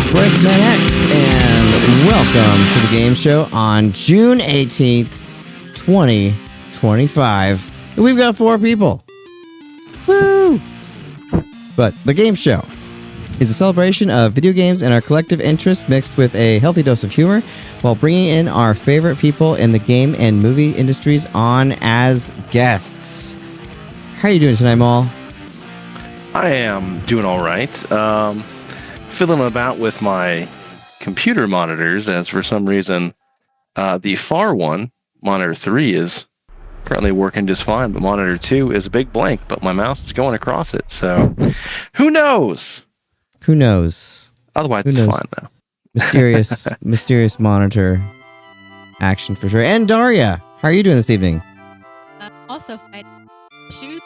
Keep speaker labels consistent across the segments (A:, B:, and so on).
A: BreakmanX, and welcome to the game show on June 18th, 2025. And we've got 4 people. Woo! But the game show is a celebration of video games and our collective interests mixed with a healthy dose of humor while bringing in our favorite people in the game and movie industries on as guests. How are you doing tonight, Maul?
B: I am doing all right. Fiddling about with my computer monitors, as for some reason the far one, monitor 3, is currently working just fine, but monitor 2 is a big blank, but my mouse is going across it, so who knows?
A: Who knows?
B: Otherwise, it's fine, though.
A: Mysterious monitor action for sure. And Darria, how are you doing this evening?
C: Also, I shoot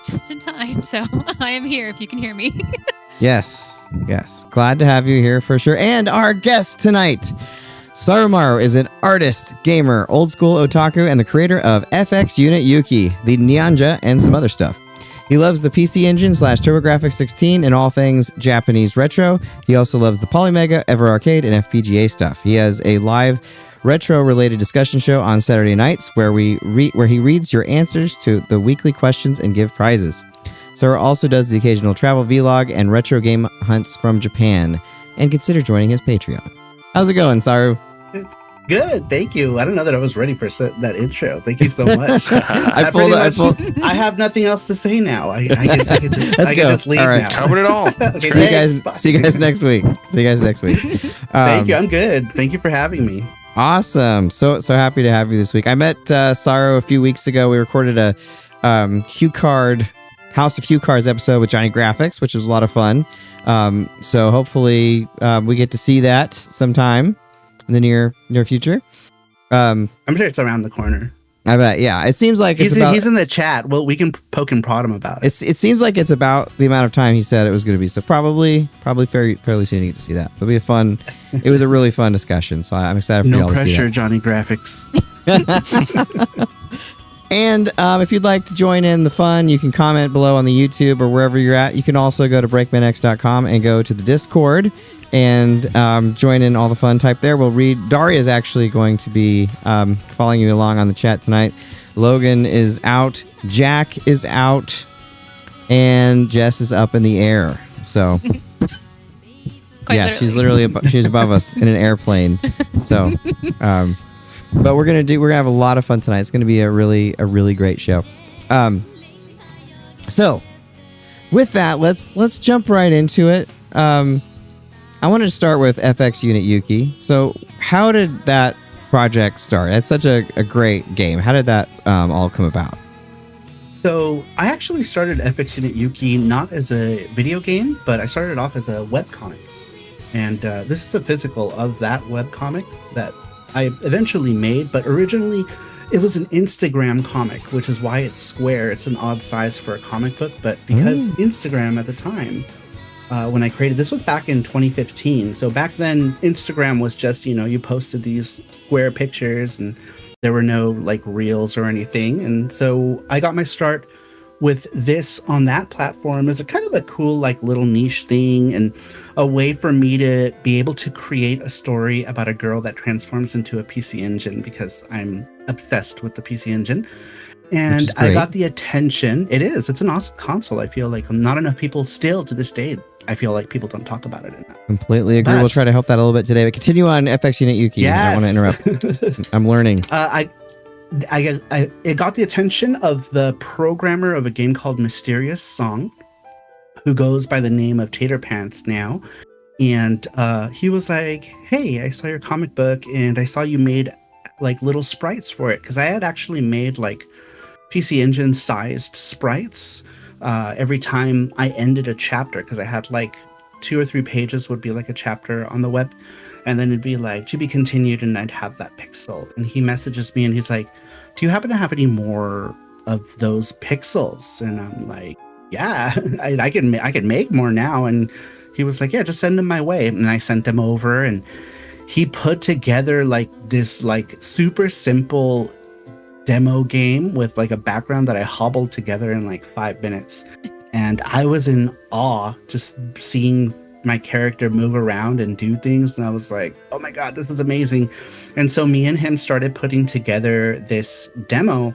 C: just in time, so I am here if you can hear me. Yes.
A: Glad to have you here for sure. And our guest tonight, Sarumaru, is an artist, gamer, old school otaku, and the creator of FX Unit Yuki, the Nyanja, and some other stuff. He loves the PC Engine / TurboGrafx 16 and all things Japanese retro. He also loves the Polymega, Ever Arcade, and FPGA stuff. He has a live retro-related discussion show on Saturday nights where he reads your answers to the weekly questions and give prizes. Saru also does the occasional travel vlog and retro game hunts from Japan. And consider joining his Patreon. How's it going, Saru?
D: Good, thank you. I don't know that I was ready for that intro. Thank you so much.
A: I
D: have nothing else to say now. I guess I could just, just leave now.
B: Covered it all.
D: Okay,
A: see you guys next week.
D: Thank you. I'm good. Thank you for having me.
A: Awesome. So happy to have you this week. I met Saru a few weeks ago. We recorded a House of Hue Cards episode with Johnny Graphics, which was a lot of fun. So hopefully we get to see that sometime in the near future.
D: I'm sure it's around the corner.
A: I bet. Yeah, it seems like
D: he's in the chat. Well, we can poke and prod him about it.
A: It seems like it's about the amount of time he said it was going to be. So probably fairly soon you get to see that. It'll be it was a really fun discussion. So I'm excited for y'all to see that.
D: No pressure, Johnny Graphics.
A: And if you'd like to join in the fun, you can comment below on the YouTube or wherever you're at. You can also go to breakmanx.com and go to the Discord and join in all the fun. Type there. We'll read. Darria is actually going to be following you along on the chat tonight. Logan is out. Jack is out. And Jess is up in the air. So, yeah, she's she's above us in an airplane. So, but we're gonna have a lot of fun tonight. It's gonna be a really great show. So with that, let's jump right into it. I wanted to start with FX Unit Yuki. So how did that project start? That's such a great game. How did that all come about?
D: So I actually started FX Unit Yuki not as a video game, but I started off as a webcomic. And this is a physical of that webcomic that I eventually made, but originally it was an Instagram comic, which is why it's square. It's an odd size for a comic book, but because Instagram at the time, when I created this was back in 2015. So back then Instagram was just, you posted these square pictures and there were no like reels or anything. And so I got my start with this on that platform as a kind of a cool like little niche thing and a way for me to be able to create a story about a girl that transforms into a PC Engine because I'm obsessed with the PC Engine. And I got the attention. It's an awesome console. I feel like not enough people still to this day. I feel like people don't talk about it enough.
A: Completely agree. We'll try to help that a little bit today. But continue on FX Unit Yuki.
D: Yes.
A: I don't want to interrupt. I'm learning.
D: It got the attention of the programmer of a game called Mysterious Song, who goes by the name of Tater Pants now. And he was like, hey, I saw your comic book and I saw you made like little sprites for it. Because I had actually made like PC Engine sized sprites every time I ended a chapter. Because I had like 2 or 3 pages would be like a chapter on the web. And then it'd be like, to be continued, and I'd have that pixel. And he messages me and he's like, do you happen to have any more of those pixels? And I'm like, yeah, I can make more now. And he was like, yeah, just send them my way. And I sent them over and he put together like this like super simple demo game with like a background that I hobbled together in like 5 minutes. And I was in awe just seeing my character move around and do things. And I was like, oh my God, this is amazing. And so me and him started putting together this demo,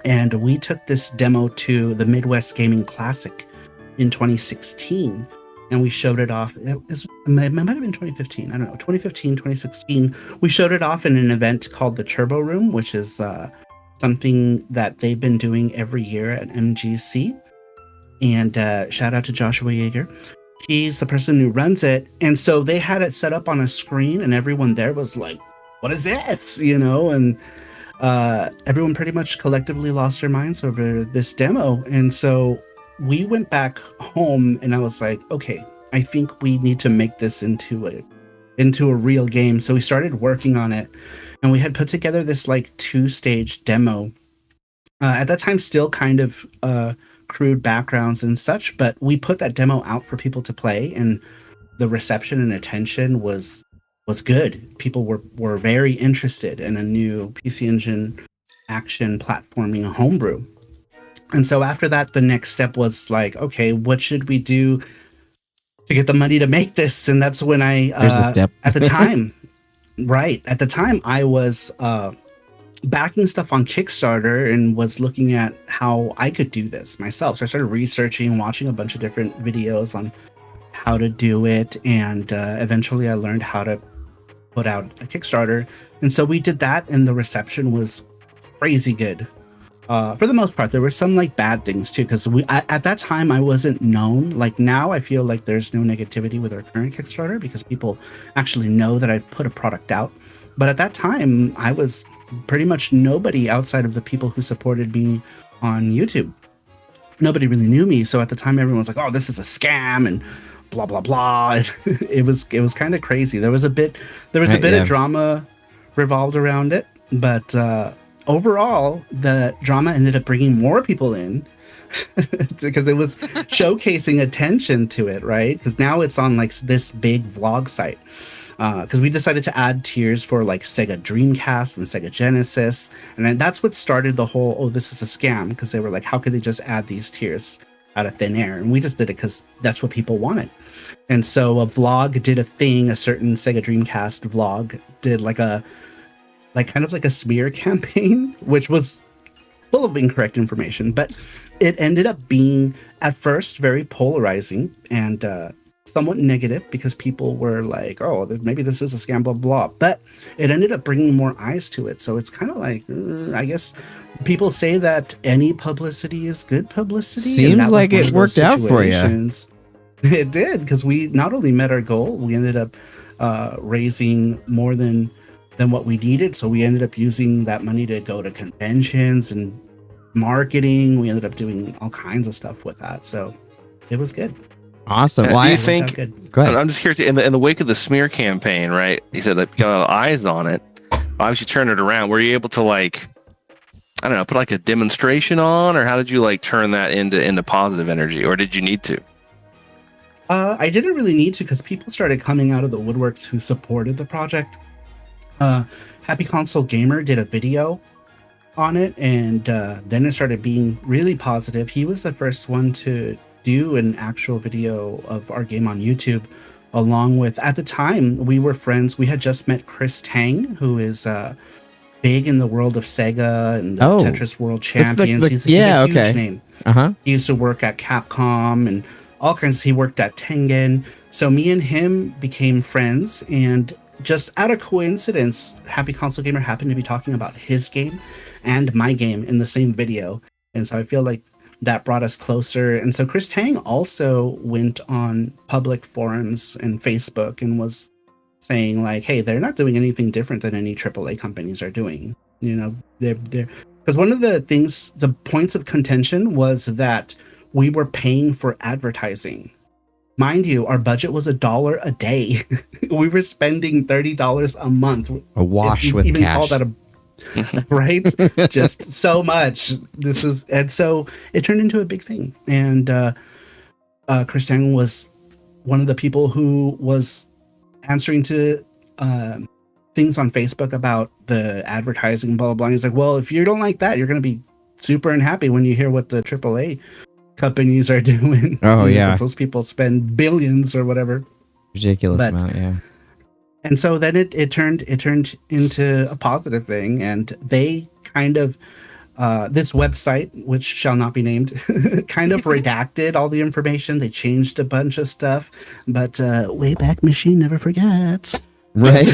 D: and we took this demo to the Midwest Gaming Classic in 2016. And we showed it off. It might have been 2015. I don't know. 2015, 2016. We showed it off in an event called the Turbo Room, which is something that they've been doing every year at MGC. And shout out to Joshua Yeager. He's the person who runs it. And so they had it set up on a screen, and everyone there was like, what is this? You know, and everyone pretty much collectively lost their minds over this demo. And so we went back home, and I was like, okay, I think we need to make this into a real game. So we started working on it, and we had put together this like 2-stage demo. At that time, still kind of crude backgrounds and such, but we put that demo out for people to play, and the reception and attention was good. People were very interested in a new PC Engine action platforming homebrew. And so after that, the next step was like, okay, what should we do to get the money to make this? And that's when
A: There's a step.
D: at the time, right. At the time, I was backing stuff on Kickstarter and was looking at how I could do this myself. So I started researching, watching a bunch of different videos on how to do it. And eventually I learned how to put out a Kickstarter. And so we did that, and the reception was crazy good. For the most part. There were some like bad things too, because at that time I wasn't known. Like now I feel like there's no negativity with our current Kickstarter because people actually know that I've put a product out. But at that time I was pretty much nobody outside of the people who supported me on YouTube. Nobody really knew me. So at the time everyone was like, oh, this is a scam and blah blah blah. It was kind of crazy. There was a bit of drama revolved around it, but overall, the drama ended up bringing more people in because it was showcasing attention to it, right? Because now it's on like this big vlog site. Because we decided to add tiers for like Sega Dreamcast and Sega Genesis. And then that's what started the whole, oh, this is a scam. Because they were like, how could they just add these tiers out of thin air? And we just did it because that's what people wanted. And so a vlog did a thing, a certain Sega Dreamcast vlog did kind of like a smear campaign, which was full of incorrect information, but it ended up being at first very polarizing and somewhat negative because people were like, oh, maybe this is a scam, blah, blah, blah. But it ended up bringing more eyes to it. So it's kind of like, I guess people say that any publicity is good publicity.
A: Seems like it worked out for you.
D: It did, because we not only met our goal, we ended up raising more than what we needed. So we ended up using that money to go to conventions and marketing. We ended up doing all kinds of stuff with that. So it was good.
A: Awesome.
B: Well, do you think,
A: go ahead.
B: I'm just curious, in the wake of the smear campaign, right? You said that got eyes on it. Obviously turn it around. Were you able to like, I don't know, put like a demonstration on, or how did you like turn that into positive energy, or did you need to?
D: I didn't really need to, because people started coming out of the woodworks who supported the project. Happy Console Gamer did a video on it, and then it started being really positive. He was the first one to do an actual video of our game on YouTube, along with, at the time, we were friends. We had just met Chris Tang, who is big in the world of Sega and the Tetris World Champions. He's a huge name. He used to work at Capcom and all kinds. He worked at Tengen. So me and him became friends, and just out of coincidence, Happy Console Gamer happened to be talking about his game and my game in the same video. And so I feel like that brought us closer. And so Chris Tang also went on public forums and Facebook and was saying like, hey, they're not doing anything different than any AAA companies are doing. You know, they're because one of the things, the points of contention was that we were paying for advertising. Mind you, our budget was $1 a day. We were spending $30 a month.
A: A wash with
D: even
A: cash.
D: Call that right? Just so much. And so it turned into a big thing. And Chris Tang was one of the people who was answering to things on Facebook about the advertising, blah, blah, blah. And he's like, well, if you don't like that, you're going to be super unhappy when you hear what the AAA companies are doing.
A: Oh, yeah.
D: Because those people spend billions or whatever.
A: Ridiculous amount, yeah.
D: And so then it turned into a positive thing, and they kind of this website, which shall not be named, kind of redacted all the information. They changed a bunch of stuff, but Wayback Machine never forgets.
A: Right.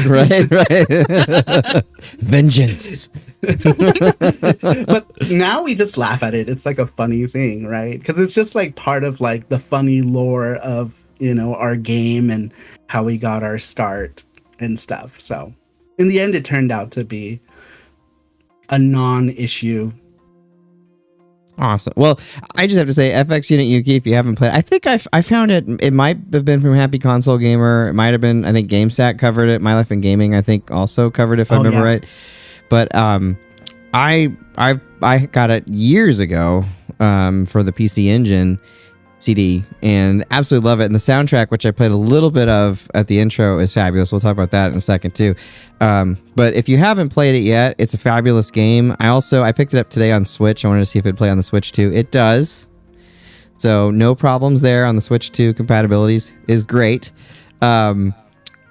A: Vengeance.
D: But now we just laugh at it. It's like a funny thing, right? Because it's just like part of like the funny lore of, our game and how we got our start and stuff. So in the end, it turned out to be a non-issue.
A: Awesome. Well, I just have to say, FX Unit Yuki, if you haven't played, I think I found it. It might have been from Happy Console Gamer. It might have been, I think GameStat covered it. My Life in Gaming, I think, also covered it, if I remember right. But I got it years ago for the PC Engine CD and absolutely love it. And the soundtrack, which I played a little bit of at the intro, is fabulous. We'll talk about that in a second too. But if you haven't played it yet, it's a fabulous game. I picked it up today on Switch. I wanted to see if it'd play on the Switch too. It does. So no problems there on the Switch 2. Compatibilities is great. No,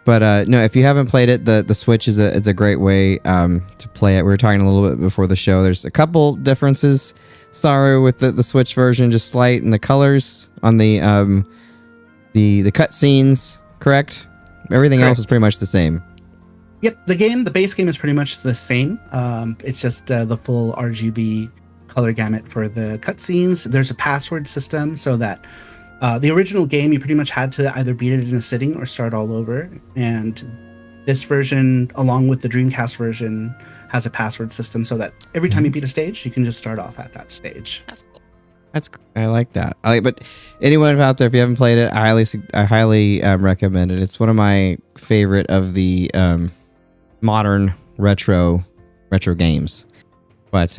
A: if you haven't played it, the Switch is a great way to play it. We were talking a little bit before the show. There's a couple differences. Saru with the Switch version, just slight in the colors on the cut scenes, correct? Everything else is pretty much the same.
D: Yep, the base game is pretty much the same. It's just the full RGB color gamut for the cutscenes. There's a password system so that the original game, you pretty much had to either beat it in a sitting or start all over. And this version, along with the Dreamcast version, has a password system so that every time you beat a stage, you can just start off at that stage.
C: That's cool.
A: I like that. But anyone out there, if you haven't played it, I highly recommend it. It's one of my favorite of the modern retro games. But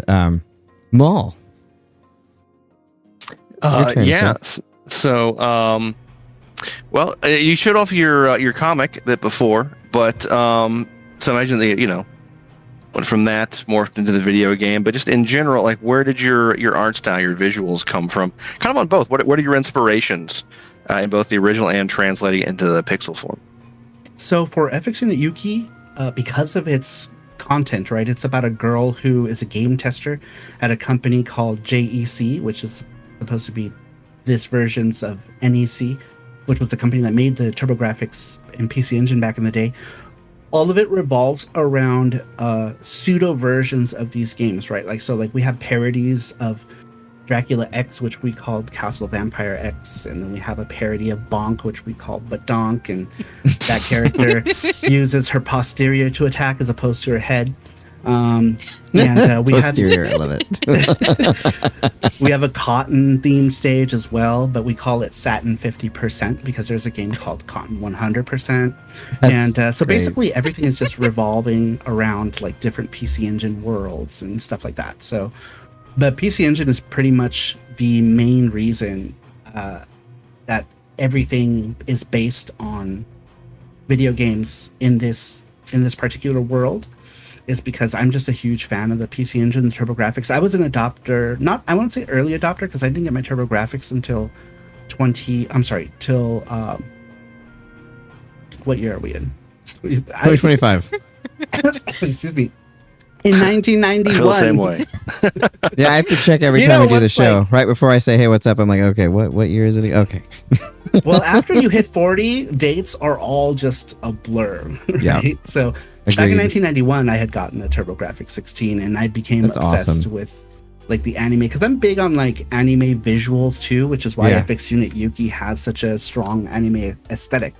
A: Maul.
B: Yeah. So, you showed off your comic that before, but so imagine went from that morphed into the video game. But just in general, like, where did your art style, your visuals come from? Kind of on both. What are your inspirations in both the original and translating it into the pixel form?
D: So for FX Unit Yuki, because of its content, right? It's about a girl who is a game tester at a company called JEC, which is supposed to be this versions of NEC, which was the company that made the TurboGrafx and PC Engine back in the day. All of it revolves around pseudo versions of these games, right? Like we have parodies of Dracula X, which we called Castle Vampire X, and then we have a parody of Bonk, which we call Badonk, and that character uses her posterior to attack as opposed to her head. And we
A: posterior, I love it.
D: We have a cotton themed stage as well, but we call it Satin 50% because there's a game called Cotton 100%. So basically everything is just revolving around like different PC Engine worlds and stuff like that. So the PC Engine is pretty much the main reason that everything is based on video games in this particular world. Is because I'm just a huge fan of the PC Engine and TurboGrafx. I was an adopter, I won't say early adopter because I didn't get my TurboGrafx until what year are we in?
A: 2025.
D: Excuse me. In 1991.
B: I feel the same way.
A: Yeah, I have to check every time we do the show. Right before I say, hey, what's up? I'm like, okay, what year is it? Okay.
D: Well, after you hit 40, dates are all just a blur. Right?
A: Yeah.
D: So back in 1991, I had gotten a TurboGrafx 16 and I became obsessed with like the anime because I'm big on like anime visuals too, which is why FX Unit Yuki has such a strong anime aesthetic.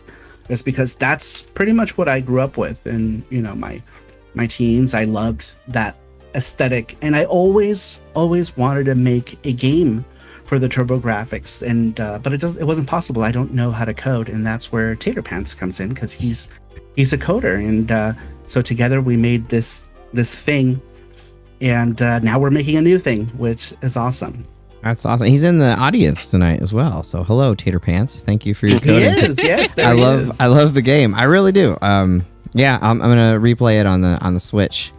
D: It's because that's pretty much what I grew up with in, my teens. I loved that aesthetic and I always wanted to make a game for the TurboGrafx and but it wasn't possible. I don't know how to code, and that's where Tater Pants comes in because he's a coder, and so together we made this thing, and now we're making a new thing, which is awesome.
A: That's awesome. He's in the audience tonight as well. So hello, Tater Pants. Thank you for your coding.
D: He is, yes.
A: I love the game. I really do. I'm gonna replay it on the Switch,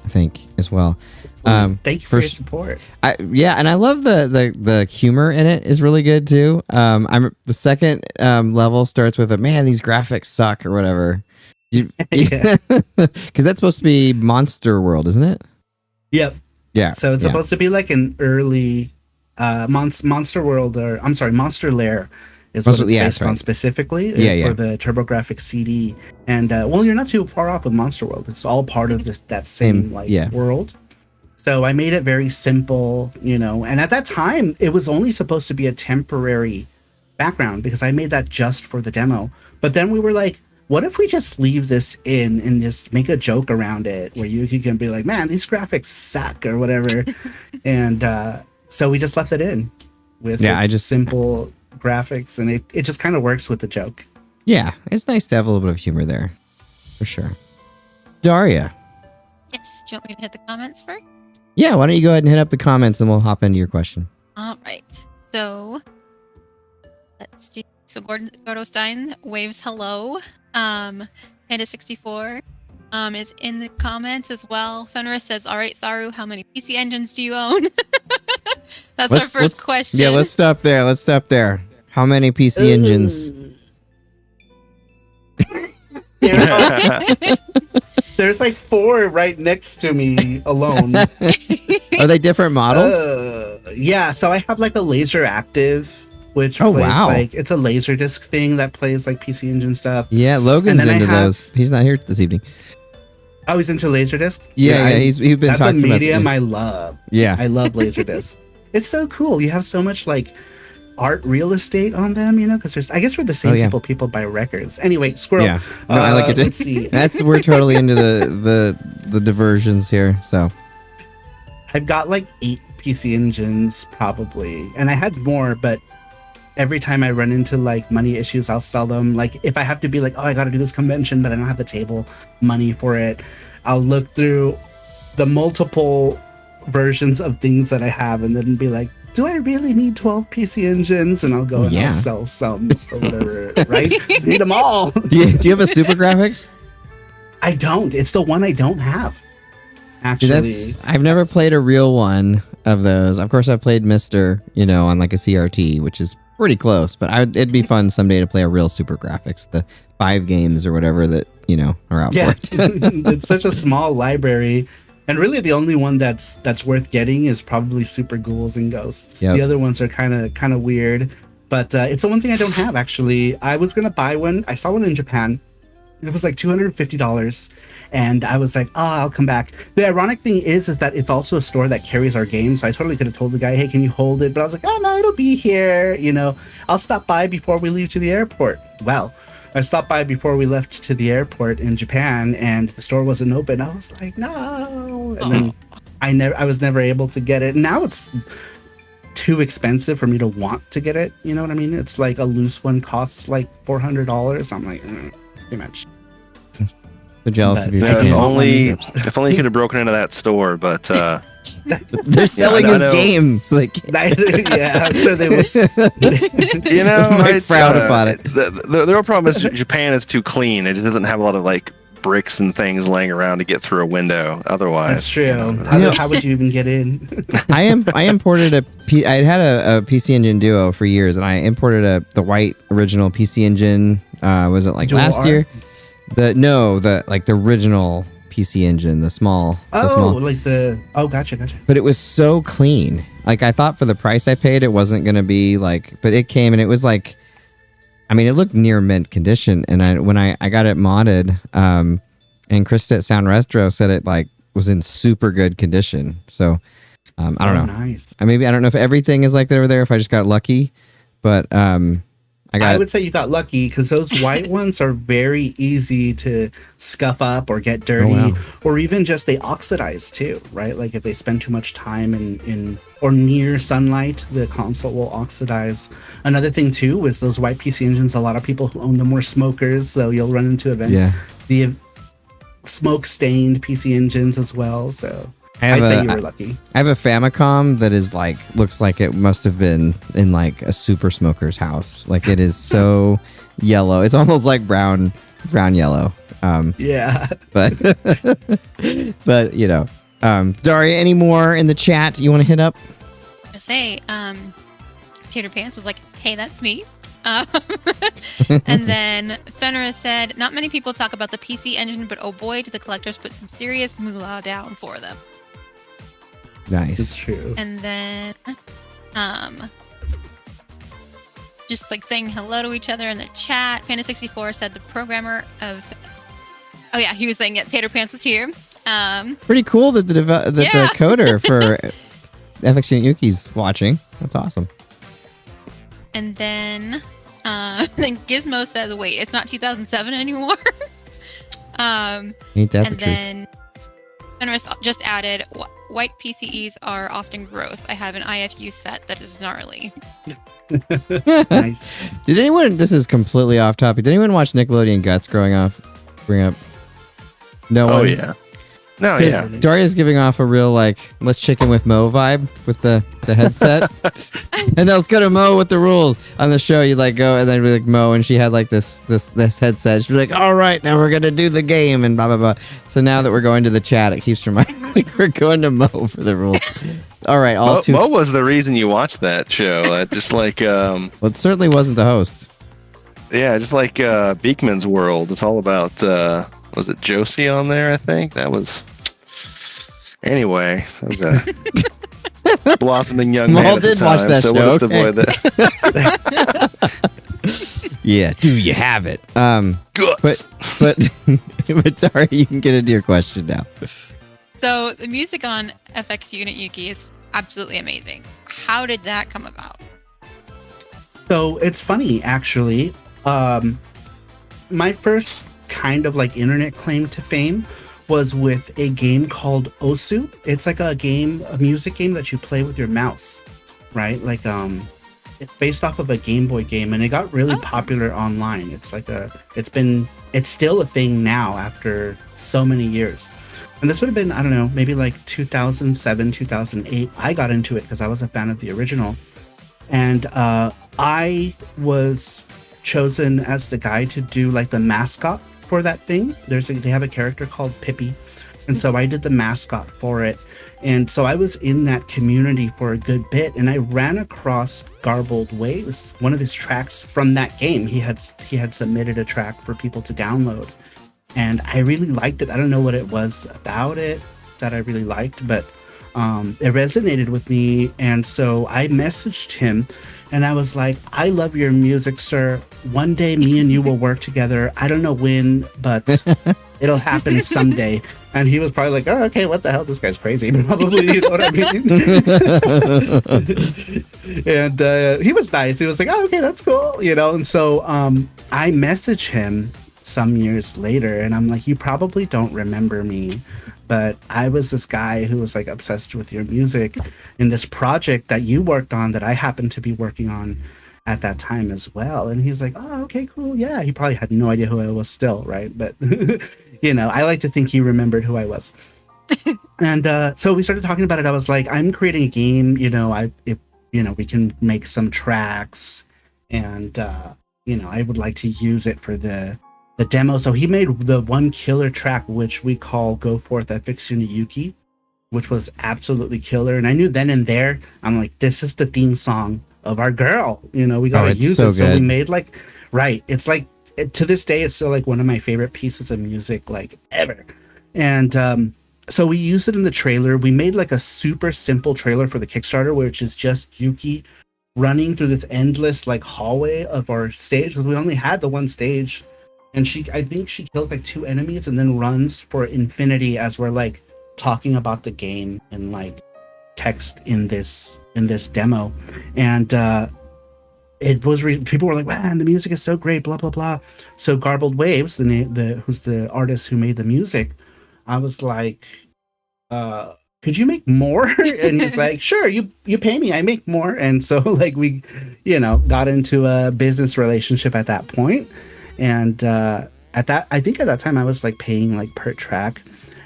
A: I think, as well.
D: Excellent. Thank you for your support.
A: And I love the humor in it is really good too. I'm the second level starts with man, these graphics suck or whatever. Because that's supposed to be Monster World, isn't it?
D: Yep.
A: Yeah.
D: So it's supposed to be like an early Monster World, or I'm sorry, Monster Lair is what it's based on specifically for the TurboGrafx CD. And you're not too far off with Monster World. It's all part of that same world. So I made it very simple, and at that time it was only supposed to be a temporary background because I made that just for the demo. But then we were like, what if we just leave this in and just make a joke around it where you can be like, man, these graphics suck or whatever. And so we just left it in with simple graphics, and it just kind of works with the joke.
A: Yeah, it's nice to have a little bit of humor there, for sure. Darria.
C: Yes, do you want me to hit the comments first?
A: Yeah, why don't you go ahead and hit up the comments and we'll hop into your question.
C: All right. So let's do. So Gordo Stein waves hello. Panda64 is in the comments as well. Fenris says, "All right, Saru, how many PC engines do you own?" That's our first question.
A: Yeah, let's stop there. How many PC engines?
D: There's like 4 right next to me alone.
A: Are they different models?
D: Yeah, so I have like a laser active, which plays like it's a laser disc thing that plays like PC Engine stuff.
A: Yeah, Logan's into those. He's not here this evening.
D: Oh, he's into laser disc?
A: Yeah, he's been talking about
D: that's a medium I love.
A: Yeah,
D: I love laser disc. It's so cool. You have so much like art real estate on them, because there's, I guess we're the same people buy records. Anyway, squirrel.
A: Yeah, no, I like it.
D: Let's see.
A: We're totally into the diversions here. So
D: I've got like 8 PC Engines probably, and I had more, but every time I run into like money issues, I'll sell them. Like if I have to be like, I got to do this convention, but I don't have the table money for it, I'll look through the multiple versions of things that I have and then be like, do I really need 12 PC Engines? And I'll go and I'll sell some or whatever, right? I need them all.
A: Do you have a Super Graphics?
D: I don't. It's the one I don't have. Actually,
A: I've never played a real one of those. Of course, I've played Mister, on like a CRT, which is pretty close. But it'd be fun someday to play a real Super Graphics, the 5 games or whatever that are out for it.
D: It's such a small library. And really, the only one that's worth getting is probably Super Ghouls and Ghosts. Yep. The other ones are kind of weird, but it's the one thing I don't have. Actually, I was gonna buy one. I saw one in Japan. It was like $250, and I was like, I'll come back. The ironic thing is that it's also a store that carries our games. So I totally could have told the guy, hey, can you hold it? But I was like, no, it'll be here. I'll stop by before we leave to the airport. Well, I stopped by before we left to the airport in Japan, and the store wasn't open. I was like, no. And then I was never able to get it. Now it's too expensive for me to want to get it. You know what I mean? It's like a loose one costs like $400. I'm like, it's too much.
A: So jealous of you.
B: If only you could have broken into that store, but
A: they're selling his games. Like,
D: yeah, I'm sure they would.
A: I'm proud about it.
B: The real problem is Japan is too clean. It doesn't have a lot of like bricks and things laying around to get through a window. Otherwise,
D: that's true. How would you even get in?
A: I imported I had a PC Engine Duo for years, and I imported the white original PC Engine. Was it like
D: Dual
A: last
D: R?
A: year? The original PC Engine, the small.
D: Gotcha.
A: But it was so clean. Like, I thought for the price I paid, it wasn't going to be like, but it came and it was like, it looked near mint condition. And when I got it modded, and Krista at Sound Retro said it like was in super good condition. So, I don't know.
D: Nice.
A: I don't know if everything is like that over there, if I just got lucky, but, I
D: would say you got lucky because those white ones are very easy to scuff up or get dirty, or even just they oxidize too, right? Like if they spend too much time in or near sunlight, the console will oxidize. Another thing too is those white PC Engines. A lot of people who own them were smokers, so you'll run into the smoke stained PC Engines as well. So I'd say you were lucky.
A: I have a Famicom that is like, looks like it must have been in like a super smoker's house. Like it is so yellow. It's almost like brown yellow.
D: Yeah.
A: But Darria, any more in the chat you want to hit up?
C: To say, Tater Pants was like, "Hey, that's me." And then Fenris said, "Not many people talk about the PC engine, but oh boy, did the collectors put some serious moolah down for them."
A: Nice.
D: It's true.
C: And then, just like saying hello to each other in the chat. Panda64 said the programmer of, oh yeah, he was saying Tater Pants was here.
A: Pretty cool that the coder for FX Unit Yuki's watching. That's awesome.
C: And then Gizmo says, "Wait, it's not 2007 anymore."
A: Ain't that the truth?
C: Then Fenris just added, "White PCEs are often gross. I have an IFU set that is gnarly."
D: Nice.
A: Did anyone? This is completely off topic. Did anyone watch Nickelodeon Guts growing up? Bring up. No one.
B: Oh yeah. No,
A: Because
B: yeah.
A: Daria's giving off a real like let's chicken with Mo vibe with the headset, and let's go to Mo with the rules on the show. You like go and then be like Mo, and she had like this headset. She'd be like, "All right, now we're gonna do the game," and blah blah blah. So now that we're going to the chat, it keeps reminding like we're going to Mo for the rules. All right,
B: Mo was the reason you watched that show. Just like
A: Well, it certainly wasn't the host.
B: yeah, just like Beekman's World. It's all about was it Josie on there? I think that was. Anyway, that was a blossoming young man
A: Maul
B: at the
A: did
B: time,
A: watch that
B: so
A: show,
B: we'll just
A: okay.
B: avoid that.
A: Yeah, do you have it?
B: Good.
A: But Daria, you can get into your question now.
C: So the music on FX Unit Yuki is absolutely amazing. How did that come about?
D: So it's funny, actually. My first kind of like internet claim to fame was with a game called Osu. It's like a music game that you play with your mouse, right? Like it's based off of a Game Boy game, and it got really popular online. It's still a thing now after so many years. And this would have been, I don't know, maybe like 2007, 2008. I got into it because I was a fan of the original. And I was chosen as the guy to do like the mascot for that thing. They have a character called Pippi, and so I did the mascot for it. And so I was in that community for a good bit, and I ran across Garbled Waves, one of his tracks from that game. He had submitted a track for people to download, and I really liked it. I don't know what it was about it that I really liked, but it resonated with me. And so I messaged him, and I was like, "I love your music, sir. One day me and you will work together. I don't know when, but it'll happen someday." And he was probably like, "Oh, okay, what the hell? This guy's crazy." Probably, you know what I mean? And he was nice. He was like, "Oh, okay, that's cool," you know? And so I messaged him some years later, and I'm like, "You probably don't remember me, but I was this guy who was like obsessed with your music in this project that you worked on that I happened to be working on at that time as well." And he's like, "Oh, okay, cool. Yeah." He probably had no idea who I was still, right? But, you know, I like to think he remembered who I was. And so we started talking about it. I was like, "I'm creating a game, you know, we can make some tracks, and, you know, I would like to use it for the demo." So he made the one killer track, which we call Go Forth FX Unit Yuki, which was absolutely killer. And I knew then and there, I'm like, this is the theme song of our girl. You know, we got to use
A: so
D: it. So
A: good.
D: we made like, right. It's like, to this day, it's still like one of my favorite pieces of music like ever. And so we used it in the trailer. We made like a super simple trailer for the Kickstarter, which is just Yuki running through this endless like hallway of our stage, because we only had the one stage. And I think she kills like 2 enemies and then runs for infinity as we're like talking about the game and like text in this demo. And it was people were like, "Man, the music is so great, blah blah blah." So Garbled Waves, who's the artist who made the music, I was like, "Could you make more?" And he's like, "Sure, you pay me, I make more." And so like we, you know, got into a business relationship at that point. And I think at that time I was like paying like per track,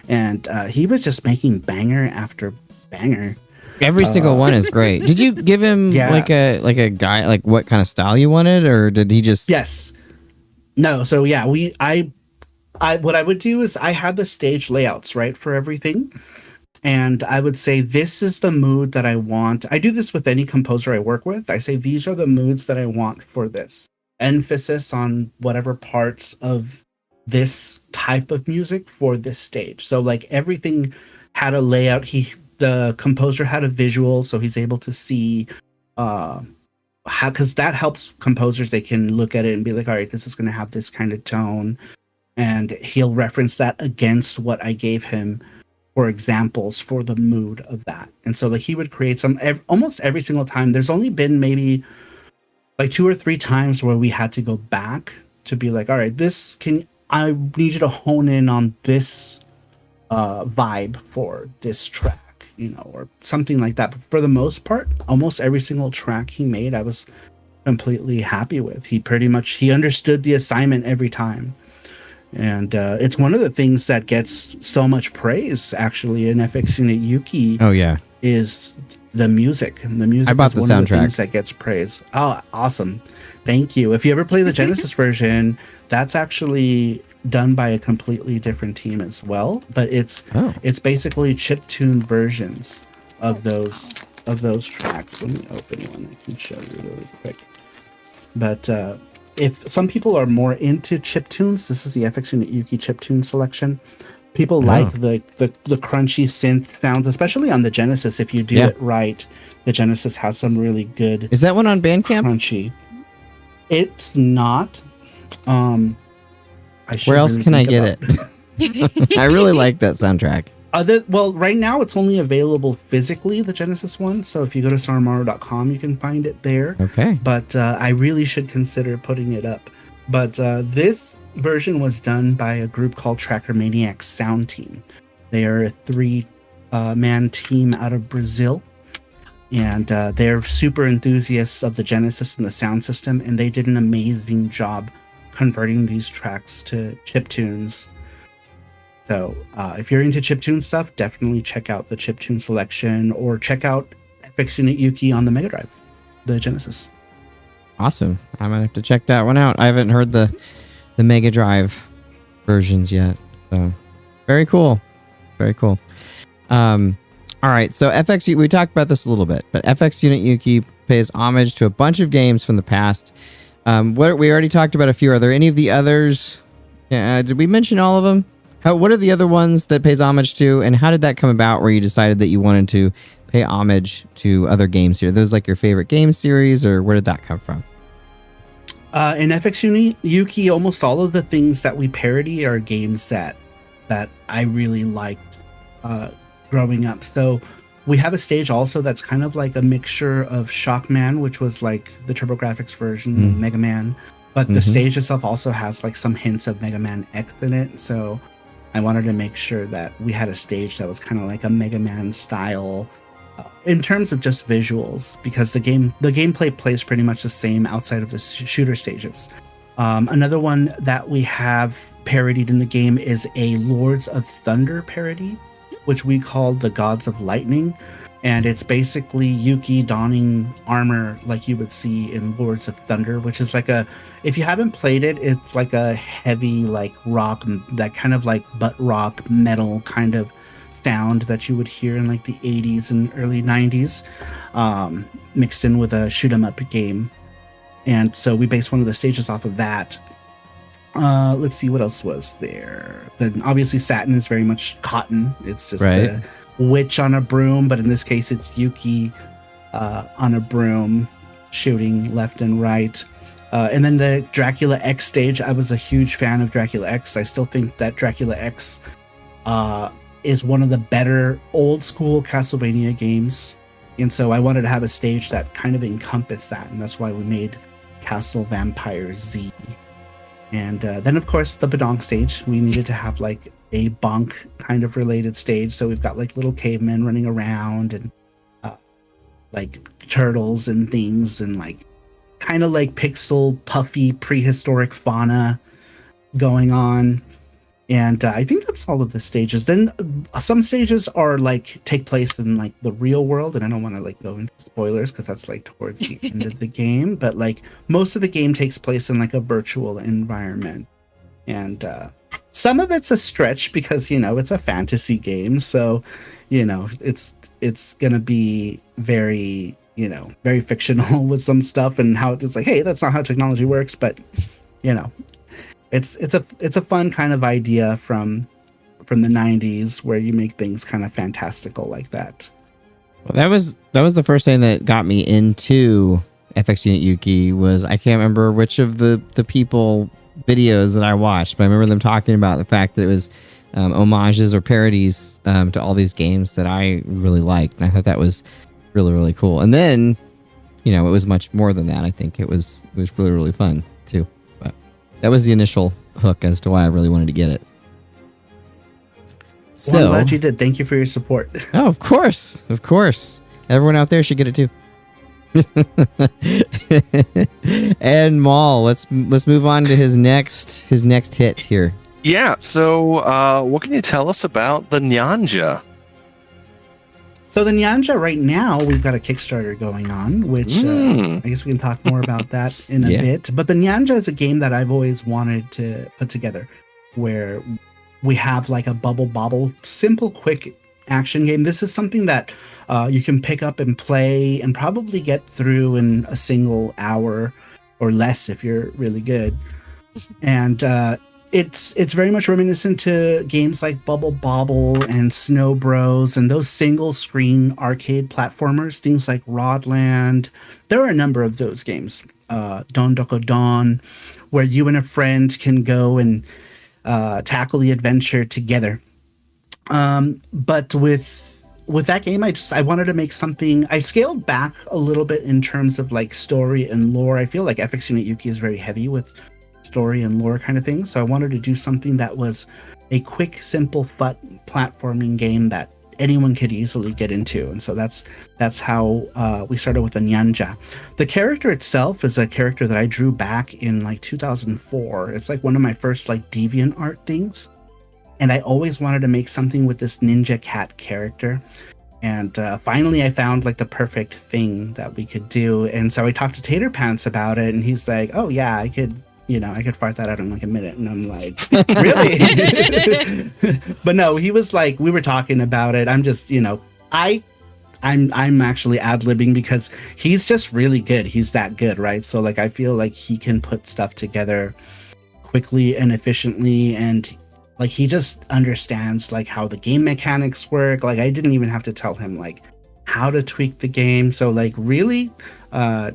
D: and he was just making banger after banger.
A: Every single one is great. Did you give him like a guy, like what kind of style you wanted, or did he just?
D: Yes. No. So yeah, I what I would do is I had the stage layouts right for everything, And I would say this is the mood that I want. I do this with any composer I work with. I say these are the moods that I want for this. Emphasis on whatever parts of this type of music for this stage. So like everything had a layout. The composer had a visual, so he's able to see how, because that helps composers. They can look at it and be like, all right, this is going to have this kind of tone. And he'll reference that against what I gave him for examples for the mood of that. And so like he would create almost every single time. There's only been maybe like 2 or 3 times where we had to go back to be like, all right, I need you to hone in on this vibe for this track, or something like that. But for the most part, almost every single track he made, I was completely happy with. He understood the assignment every time. And it's one of the things that gets so much praise, actually, in FX Unit Yuki.
A: Oh, yeah.
D: Is the music. And the music is one of the things that gets praise. Oh, awesome. Thank you. If you ever play the Genesis version, that's actually done by a completely different team as well. But it's basically chiptune versions of those tracks. Let me open one. I can show you really quick. But if some people are more into chiptunes, this is the FX Unit Yuki chiptune selection. People like the crunchy synth sounds, especially on the Genesis. If you do it right, the Genesis has some really good.
A: Is that one on Bandcamp?
D: Crunchy. It's not.
A: Where else can I get it? I really like that soundtrack.
D: Well, right now it's only available physically, the Genesis one. So if you go to sarumaru.com, you can find it there.
A: Okay.
D: But I really should consider putting it up. But this version was done by a group called Tracker Maniac Sound Team. They are a 3-man team out of Brazil. And they're super enthusiasts of the Genesis and the sound system. And they did an amazing job converting these tracks to chiptunes. So if you're into chiptune stuff, definitely check out the chiptune selection or check out FX Unit Yuki on the Mega Drive, the Genesis.
A: Awesome. I might have to check that one out. I haven't heard the Mega Drive versions yet. So very cool. Very cool. All right. So we talked about this a little bit, but FX Unit Yuki pays homage to a bunch of games from the past. We already talked about a few. Are there any of the others? Did we mention all of them? What are the other ones that pays homage to, and how did that come about where you decided that you wanted to pay homage to other games here? Are those like your favorite game series, or where did that come from?
D: In FX Unit Yuki, almost all of the things that we parody are games that I really liked growing up. So we have a stage also that's kind of like a mixture of Shockman, which was like the TurboGrafx version of Mega Man, but the stage itself also has like some hints of Mega Man X in it. So I wanted to make sure that we had a stage that was kind of like a Mega Man style in terms of just visuals, because the gameplay plays pretty much the same outside of the shooter stages. Another one that we have parodied in the game is a Lords of Thunder parody, which we called the Gods of Lightning. And it's basically Yuki donning armor like you would see in Lords of Thunder, which is like if you haven't played it, it's like a heavy like rock, that kind of like butt rock metal kind of sound that you would hear in like the 80s and early 90s, mixed in with a shoot 'em up game. And so we based one of the stages off of that. Let's see, what else was there? Then obviously Satin is very much cotton. It's just a witch on a broom, but in this case it's Yuki on a broom shooting left and right. And then the Dracula X stage, I was a huge fan of Dracula X. I still think that Dracula X is one of the better old school Castlevania games. And so I wanted to have a stage that kind of encompassed that. And that's why we made Castle Vampire Z. And then, of course, the Badonk stage. We needed to have like a bonk kind of related stage. So we've got like little cavemen running around and like turtles and things and like kind of like pixel puffy prehistoric fauna going on. And I think that's all of the stages. Then some stages are like take place in like the real world, and I don't want to like go into spoilers because that's like towards the end of the game. But like most of the game takes place in like a virtual environment, and Some of it's a stretch because, it's a fantasy game. So, it's going to be very, very fictional with some stuff and how it's like, hey, that's not how technology works. But, it's a fun kind of idea from the 90s where you make things kind of fantastical like that.
A: Well, that was the first thing that got me into FX Unit Yuki. Was I can't remember which of the people videos that I watched, but I remember them talking about the fact that it was homages or parodies to all these games that I really liked, and I thought that was really, really cool. And then, it was much more than that. I think it was really, really fun too. But that was the initial hook as to why I really wanted to get it. So,
D: well, I'm glad you did. Thank you for your support.
A: Oh, of course. Everyone out there should get it too. And Maul, let's move on to his next hit here.
B: Yeah. So, what can you tell us about the Nyanja?
D: So the Nyanja right now, we've got a Kickstarter going on, which I guess we can talk more about that in a bit. But the Nyanja is a game that I've always wanted to put together, where we have like a bubble bobble, simple, quick action game. This is something that you can pick up and play and probably get through in a single hour or less if you're really good. And it's very much reminiscent to games like Bubble Bobble and Snow Bros and those single screen arcade platformers, things like Rodland. There are a number of those games. Don Doko Don, where you and a friend can go and tackle the adventure together. But with that game, I wanted to make something. I scaled back a little bit in terms of like story and lore. I feel like FX Unit Yuki is very heavy with story and lore kind of things. So I wanted to do something that was a quick, simple, fun platforming game that anyone could easily get into. And so that's how we started with the Nyanja. The character itself is a character that I drew back in like 2004. It's like one of my first like DeviantArt things. And I always wanted to make something with this ninja cat character. And finally I found like the perfect thing that we could do. And so I talked to Tater Pants about it, and he's like, oh yeah, I could fart that out in like a minute. And I'm like, really? But no, he was like, we were talking about it. I'm just, I'm actually ad-libbing because he's just really good. He's that good, right? So like, I feel like he can put stuff together quickly and efficiently, and like he just understands like how the game mechanics work. Like I didn't even have to tell him like how to tweak the game. So like really,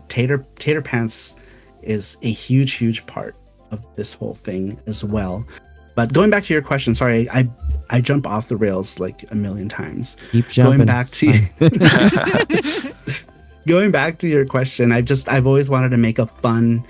D: Tater Pants is a huge part of this whole thing as well. But going back to your question, sorry, I jump off the rails like a million times.
A: Keep jumping.
D: Going back to your question, I've always wanted to make a fun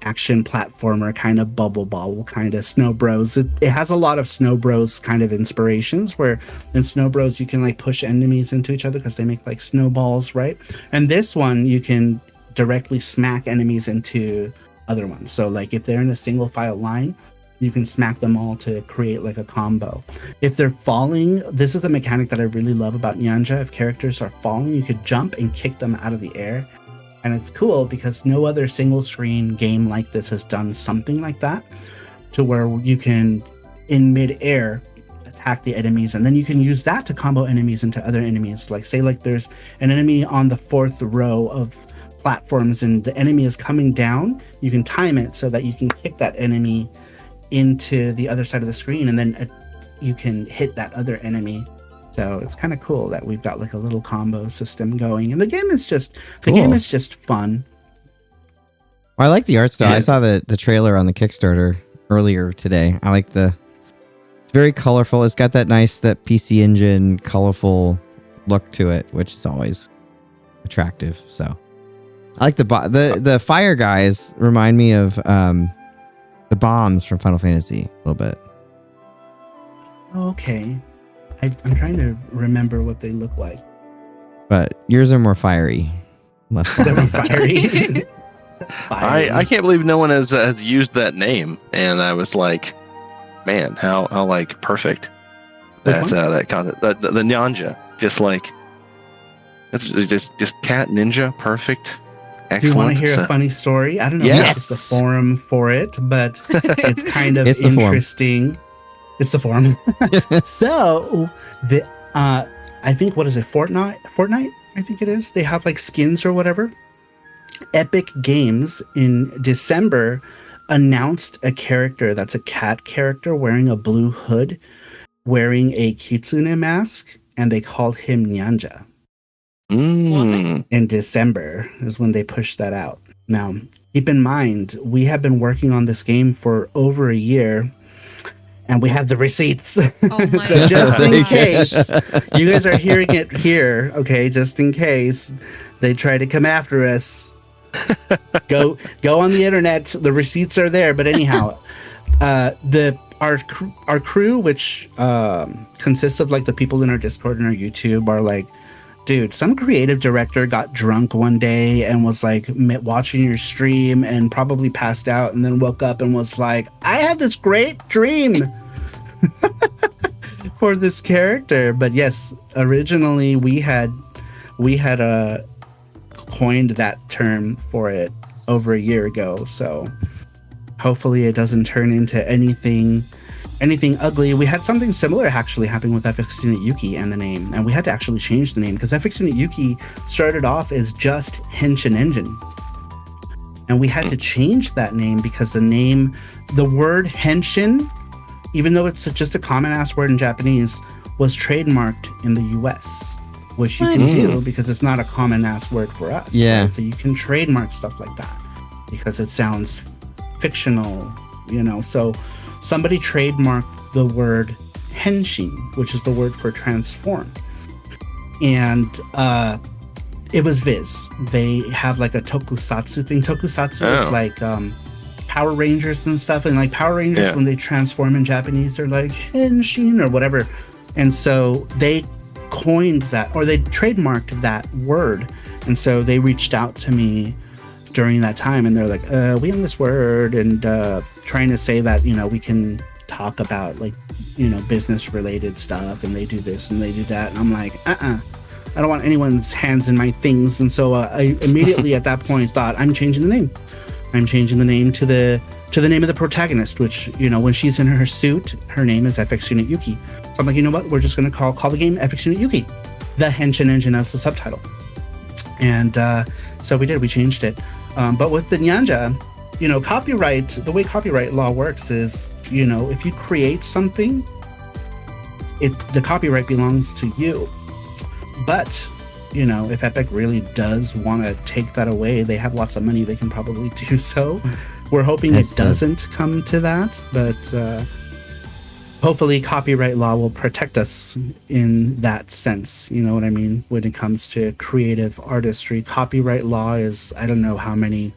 D: action platformer, kind of Bubble Bobble, kind of Snow Bros. It has a lot of Snow Bros kind of inspirations, where in Snow Bros you can like push enemies into each other because they make like snowballs, right? And this one you can directly smack enemies into other ones. So like if they're in a single file line, you can smack them all to create like a combo. If they're falling, this is the mechanic that I really love about Nyanja. If characters are falling, you could jump and kick them out of the air. And it's cool because no other single screen game like this has done something like that, to where you can in mid-air attack the enemies, and then you can use that to combo enemies into other enemies. Like say like there's an enemy on the fourth row of platforms and the enemy is coming down, you can time it so that you can kick that enemy into the other side of the screen, and then you can hit that other enemy. So it's kind of cool that we've got like a little combo system going, and the game is just fun.
A: Well, I like the art style. I saw the trailer on the Kickstarter earlier today. I like it's very colorful. It's got that PC Engine colorful look to it, which is always attractive. So I like the fire guys remind me of the bombs from Final Fantasy a little bit.
D: Okay. I'm trying to remember what they look like.
A: But yours are more fiery. Less
D: fiery.
B: I can't believe no one has used that name, and I was like, man, how like perfect that concept. The Nyanja, just like it's just cat ninja, perfect. Excellent.
D: Do you want to hear
B: So-
D: a funny story? I don't know
B: Yes.
D: if it's the forum for it, but it's kind of
A: It's the forum.
D: interesting. It's the forum. So, I think, what is it, Fortnite? I think it is. They have like skins or whatever. Epic Games in December announced a character that's a cat character wearing a blue hood, wearing a kitsune mask, and they called him Nyanja. In December is when they pushed that out. Now, keep in mind, we have been working on this game for over a year, and we have the receipts.
C: Oh my
D: So just in
C: gosh.
D: case you guys are hearing it here, okay, just in case they try to come after us, go on the internet. The receipts are there. But anyhow, our crew, which consists of like the people in our Discord and our YouTube, are like, dude, some creative director got drunk one day and was like watching your stream and probably passed out and then woke up and was like, I had this great dream for this character. But yes, originally we had coined that term for it over a year ago. So hopefully it doesn't turn into anything ugly. We had something similar actually happening with FX Unit Yuki and the name, and we had to actually change the name because FX Unit Yuki started off as just Henshin Engine, and we had to change that name because the word Henshin, even though it's just a common ass word in Japanese, was trademarked in the US, which you can do because it's not a common ass word for us.
A: Yeah.
D: Right? So you can trademark stuff like that because it sounds fictional, so somebody trademarked the word henshin, which is the word for transform. And it was Viz. They have like a tokusatsu thing. Tokusatsu is like Power Rangers and stuff. And like Power Rangers, when they transform in Japanese, they're like henshin or whatever. And so they coined that, or they trademarked that word. And so they reached out to me during that time, and they're like, we own this word, and trying to say that, we can talk about like, business related stuff, and they do this and they do that. And I'm like, I don't want anyone's hands in my things. And so I immediately at that point thought, I'm changing the name. I'm changing the name to the name of the protagonist, which, when she's in her suit, her name is FX Unit Yuki. So I'm like, you know what? We're just going to call the game FX Unit Yuki, the Henshin Engine as the subtitle. And so we did. We changed it. But with the Nyanja, copyright, the way copyright law works is, if you create something, the copyright belongs to you. But, if Epic really does want to take that away, they have lots of money, they can probably do so. We're hoping it doesn't come to that, but hopefully copyright law will protect us in that sense. You know what I mean? When it comes to creative artistry, copyright law is, I don't know how many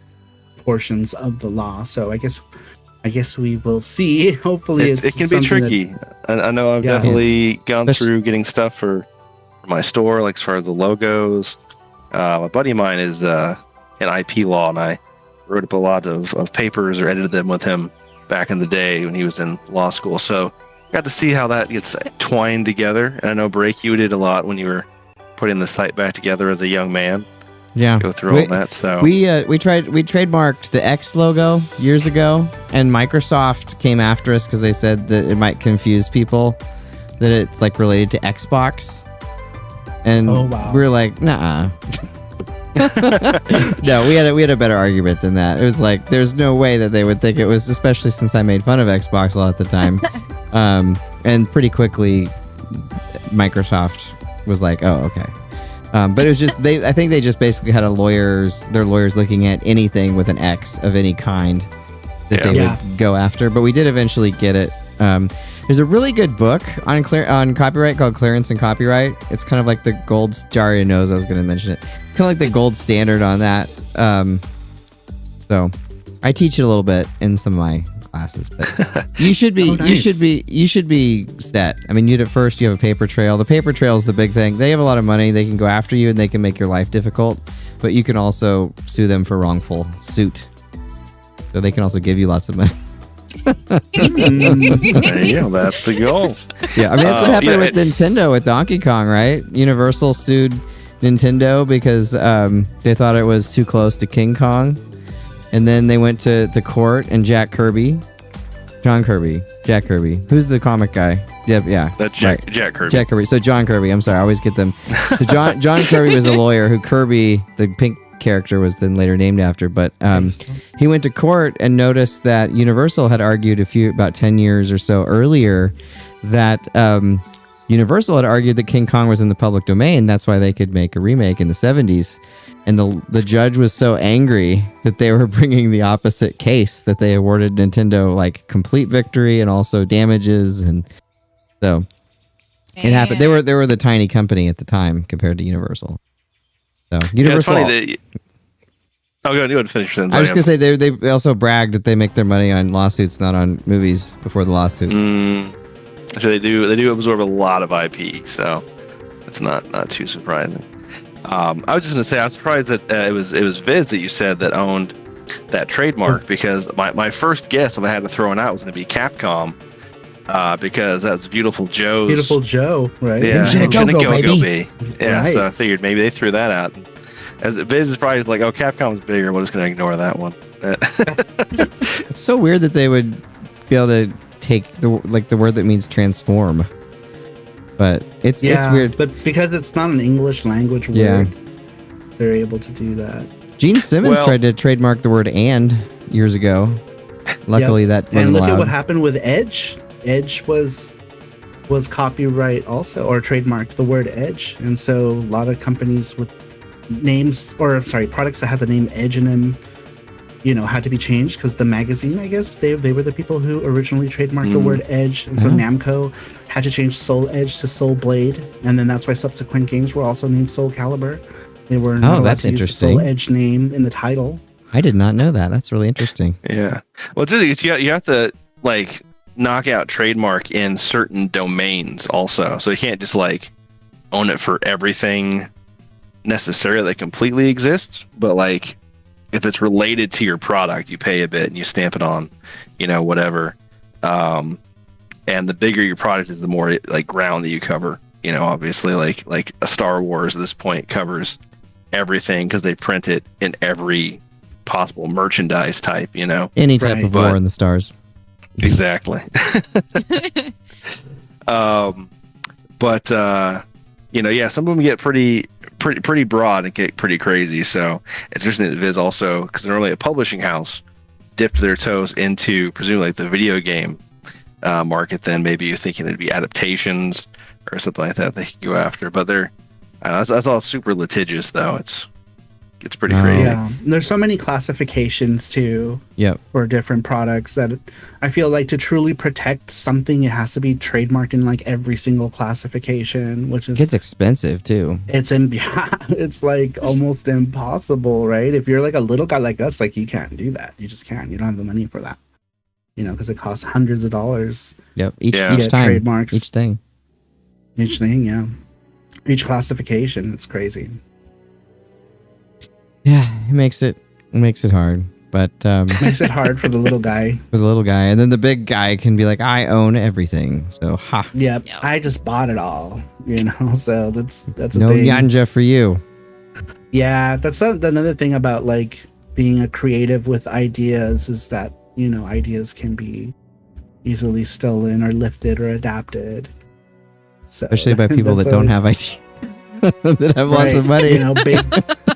D: portions of the law. So I guess we will see. Hopefully
B: it can be tricky. I know I've definitely gone through getting stuff for my store, like as far as the logos. A buddy of mine is in IP law, and I wrote up a lot of papers or edited them with him back in the day when he was in law school. So got to see how that gets twined together. And I know, Break, you did a lot when you were putting the site back together as a young man.
A: Yeah,
B: go through all that. So
A: we trademarked the X logo years ago, and Microsoft came after us because they said that it might confuse people, that it's like related to Xbox, and we were like, nah. No, we had a better argument than that. It was like, there's no way that they would think it was, especially since I made fun of Xbox a lot at the time. And pretty quickly, Microsoft was like, oh, okay. But it was just, I think they just basically had their lawyers looking at anything with an X of any kind that they would go after. But we did eventually get it. There's a really good book on copyright called Clearance and Copyright. It's kind of like the gold, Daria knows I was going to mention it. Kind of like the gold standard on that. So I teach it a little bit in some of my classes, but you should be you should be set. I mean, at first you have a paper trail. The paper trail is the big thing. They have a lot of money. They can go after you and they can make your life difficult, but you can also sue them for wrongful suit. So they can also give you lots of money.
B: There you go. That's the goal.
A: Yeah, I mean, that's what happened with Nintendo with Donkey Kong, right? Universal sued Nintendo because they thought it was too close to King Kong. And then they went to court, and Jack Kirby, who's the comic guy? Yeah.
B: That's Jack Kirby.
A: Jack Kirby. So John Kirby. I'm sorry, I always get them. So John Kirby was a lawyer who Kirby, the pink character, was then later named after. But he went to court and noticed that Universal had argued about 10 years or so earlier that Universal had argued that King Kong was in the public domain. That's why they could make a remake in the 70s. And the judge was so angry that they were bringing the opposite case, that they awarded Nintendo like complete victory and also damages. And so it happened. They were the tiny company at the time compared to Universal. So Universal.
B: Yeah, it's funny that. Go ahead and finish your sentence.
A: I was going to say they also bragged that they make their money on lawsuits, not on movies before the lawsuits.
B: So they do absorb a lot of IP, so it's not too surprising. I was just going to say, I'm surprised that it was Viz that you said that owned that trademark, because my first guess, if I had to throw it out, was going to be Capcom, because that's Beautiful Joe's.
D: Beautiful Joe, right?
B: Yeah,
E: Go, baby.
B: Yeah,
D: Right.
B: so I figured maybe they threw that out. As Viz is probably like, oh, Capcom's bigger, we're just going to ignore that one.
A: It's so weird that they would be able to take the word that means transform. But it's weird.
D: But because it's not an English language word, they're able to do that.
A: Gene Simmons tried to trademark the word "and" years ago. Luckily, that wasn't
D: and look
A: allowed.
D: at what happened with Edge. Edge was copyright also, or trademarked the word Edge, and so a lot of companies with products that had the name Edge in them, had to be changed because the magazine, I guess, they were the people who originally trademarked the word Edge, and so Namco had to change Soul Edge to Soul Blade, and then that's why subsequent games were also named Soul Calibur. They were not allowed to use the Soul Edge name in the title.
A: I did not know that. That's really interesting.
B: Yeah. Well, it's you have to like knock out trademark in certain domains also, so you can't just like own it for everything necessarily that completely exists, but like if it's related to your product, you pay a bit and you stamp it on, whatever. And the bigger your product is, the more like ground that you cover. Obviously, like a Star Wars at this point covers everything because they print it in every possible merchandise type.
A: Any type of war in the stars.
B: Exactly. But some of them get pretty broad and get pretty crazy. So it's interesting that Viz also, because they're only a publishing house, dipped their toes into presumably like the video game market. Then maybe you're thinking there'd be adaptations or something like that they could go after. But that's all super litigious though. It's pretty crazy.
D: Yeah, there's so many classifications too.
A: Yep.
D: For different products that I feel like to truly protect something, it has to be trademarked in like every single classification, which is
A: It's expensive too.
D: It's like almost impossible, right? If you're like a little guy like us, like you can't do that. You just can't. You don't have the money for that. Because it costs hundreds of dollars.
A: Yep. Each
D: get
A: time.
D: trademarks.
A: Each thing.
D: Yeah. Each classification. It's crazy.
A: Yeah, it makes it hard, but
D: Makes it hard for the little guy.
A: for the little guy, and then the big guy can be like, "I own everything," so
D: Yep. I just bought it all. So that's a
A: no
D: thing.
A: Nyanja for you.
D: Yeah, that's another thing about like being a creative with ideas is that ideas can be easily stolen or lifted or adapted. So
A: Especially by people that
D: that's
A: don't have
D: always-
A: ideas, that have lots of money.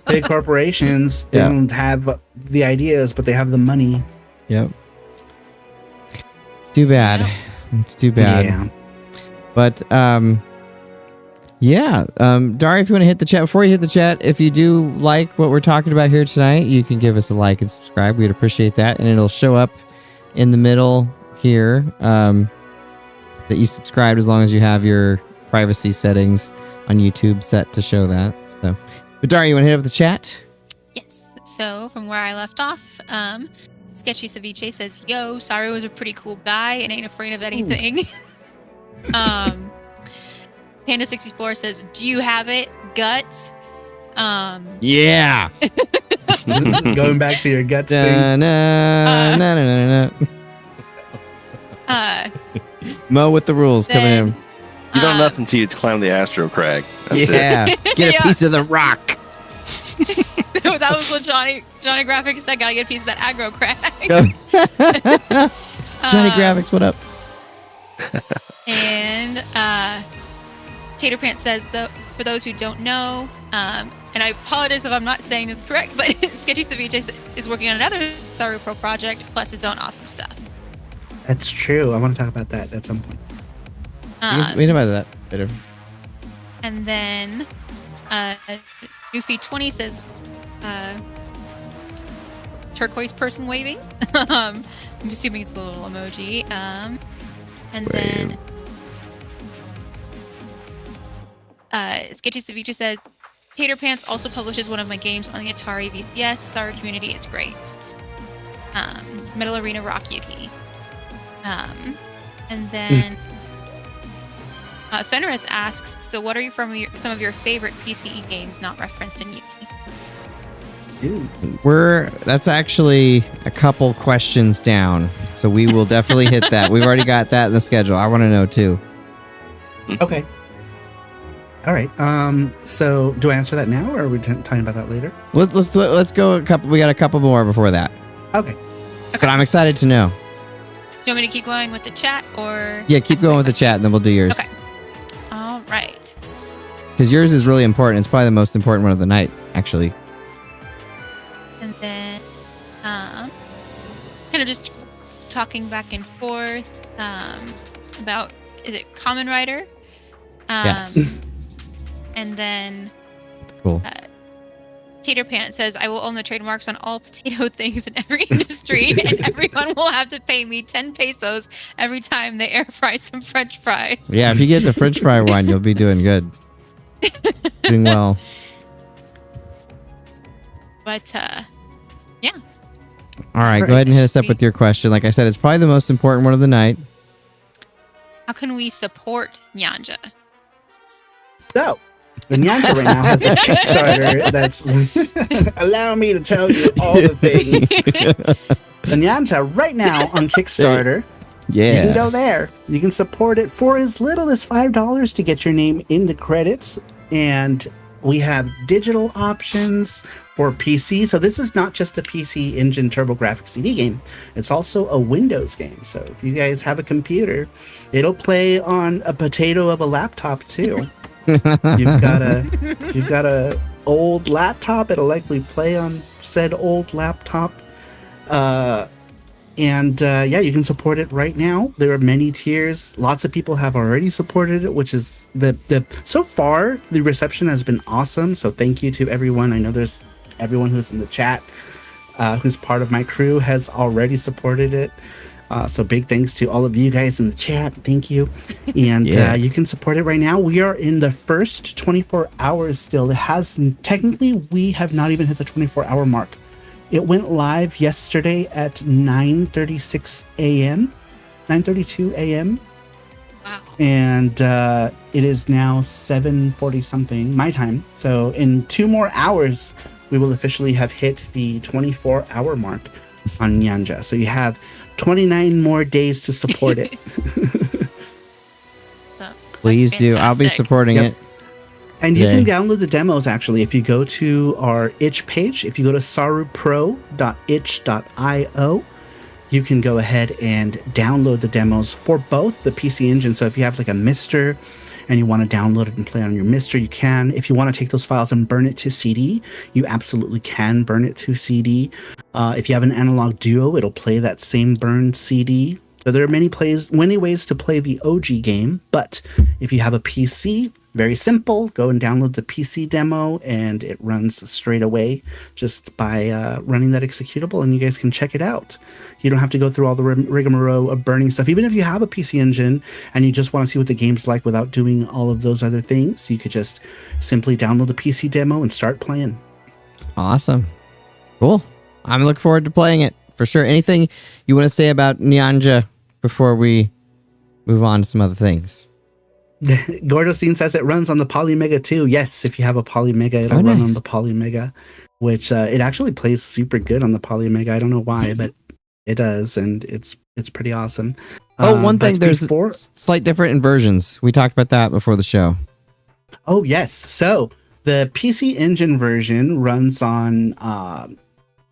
D: Big corporations don't have the ideas, but they have the money.
A: Yep. It's too bad. It's too bad.
D: Yeah.
A: But Darria, if you want to hit the chat, before you hit the chat, if you do like what we're talking about here tonight, you can give us a like and subscribe. We'd appreciate that, and it'll show up in the middle here that you subscribed, as long as you have your privacy settings on YouTube set to show that. So, but Darria, you want to hit up the chat?
C: Yes. So from where I left off, Sketchy Ceviche says, "Yo, Saru is a pretty cool guy and ain't afraid of anything." Panda64 says, "Do you have it, guts?"
A: Yeah.
D: Going back to your guts
A: Da,
D: thing.
A: na, na, na, na, na. Mo with the rules coming in.
B: You don't know nothing until you climb the Astro Crag. That's
A: Yeah. Get a
C: Yeah.
A: piece of the rock.
C: That was what Johnny Graphics said. Gotta get a piece of that aggro crag.
A: Johnny Graphics, what up?
C: And Tater Pants says, for those who don't know, and I apologize if I'm not saying this correct, but Sketchy Ceviche is working on another Saru Pro project plus his own awesome stuff.
D: That's true. I want to talk about that at some point.
A: We can talk about that later.
C: And then Newfie20 says, turquoise person waving. I'm assuming it's a little emoji. And then Sketchy Ceviche says, Tater Pants also publishes one of my games on the Atari VCS. Saru community is great. Metal Arena Rock Yuki. And then Fenris asks, so what are some of your favorite PCE games not referenced in Yuki?
A: That's actually a couple questions down, so we will definitely hit that. We've already got that in the schedule. I want to know too.
D: Okay. All right. So do I answer that now, or are we talking about that later?
A: Let's go a couple. We got a couple more before that.
D: Okay.
A: But I'm excited to know.
C: Do you want me to keep going with the chat, or?
A: Yeah, keep going with the chat, and then we'll do yours.
C: Okay. All right.
A: Because yours is really important. It's probably the most important one of the night, actually.
C: And then, kind of just talking back and forth about, is it Kamen Rider?
A: Yes.
C: And then
A: Cool.
C: Tater Pants says, I will own the trademarks on all potato things in every industry, and everyone will have to pay me 10 pesos every time they air fry some French fries.
A: Yeah, if you get the French fry one, you'll be doing good. Doing well.
C: But, yeah.
A: All right, go ahead and hit us up with your question. Like I said, it's probably the most important one of the night.
C: How can we support Nyanja?
D: So, the Nyanja right now has a Kickstarter that's allow me to tell you all the things. The Nyanja right now on Kickstarter.
A: Yeah.
D: You can go there. You can support it for as little as $5 to get your name in the credits. And we have digital options for PC. So this is not just a PC Engine TurboGrafx CD game. It's also a Windows game. So if you guys have a computer, it'll play on a potato of a laptop too. You've got a old laptop, it'll likely play on said old laptop. Yeah, you can support it right now. There are many tiers. Lots of people have already supported it, which is so far the reception has been awesome. So thank you to everyone. I know there's everyone who's in the chat, who's part of my crew has already supported it. So big thanks to all of you guys in the chat. Thank you. And you can support it right now. We are in the first 24 hours still. Technically, we have not even hit the 24-hour mark. It went live yesterday at 9:36 a.m., 9:32 a.m.
C: Wow.
D: And it is now 7:40 something my time. So in 2 more hours, we will officially have hit the 24-hour mark on Nyanja. So you have 29 more days to support it.
C: So,
A: Please do. I'll be supporting it.
D: And you can download the demos, actually, if you go to our itch page. If you go to sarupro.itch.io, you can go ahead and download the demos for both the PC Engine. So if you have like a Mister and you want to download it and play on your Mister, you can. If you want to take those files and burn it to CD, you absolutely can burn it to CD. If you have an Analog Duo, it'll play that same burned CD. So there are many ways to play the OG game. But if you have a PC, very simple. Go and download the PC demo, and it runs straight away just by running that executable, and you guys can check it out. You don't have to go through all the rigmarole of burning stuff. Even if you have a PC Engine and you just want to see what the game's like without doing all of those other things, you could just simply download the PC demo and start playing.
A: Awesome. Cool. I'm looking forward to playing it for sure. Anything you want to say about Nyanja before we move on to some other things?
D: Gordocine says it runs on the Polymega too. Yes, if you have a Polymega, it'll run on the Polymega, which it actually plays super good on the Polymega. I don't know why, but it does, and it's pretty awesome.
A: One thing,
D: but
A: there's
D: before-
A: slight different inversions. We talked about that before the show.
D: Oh, yes. So the PC Engine version runs on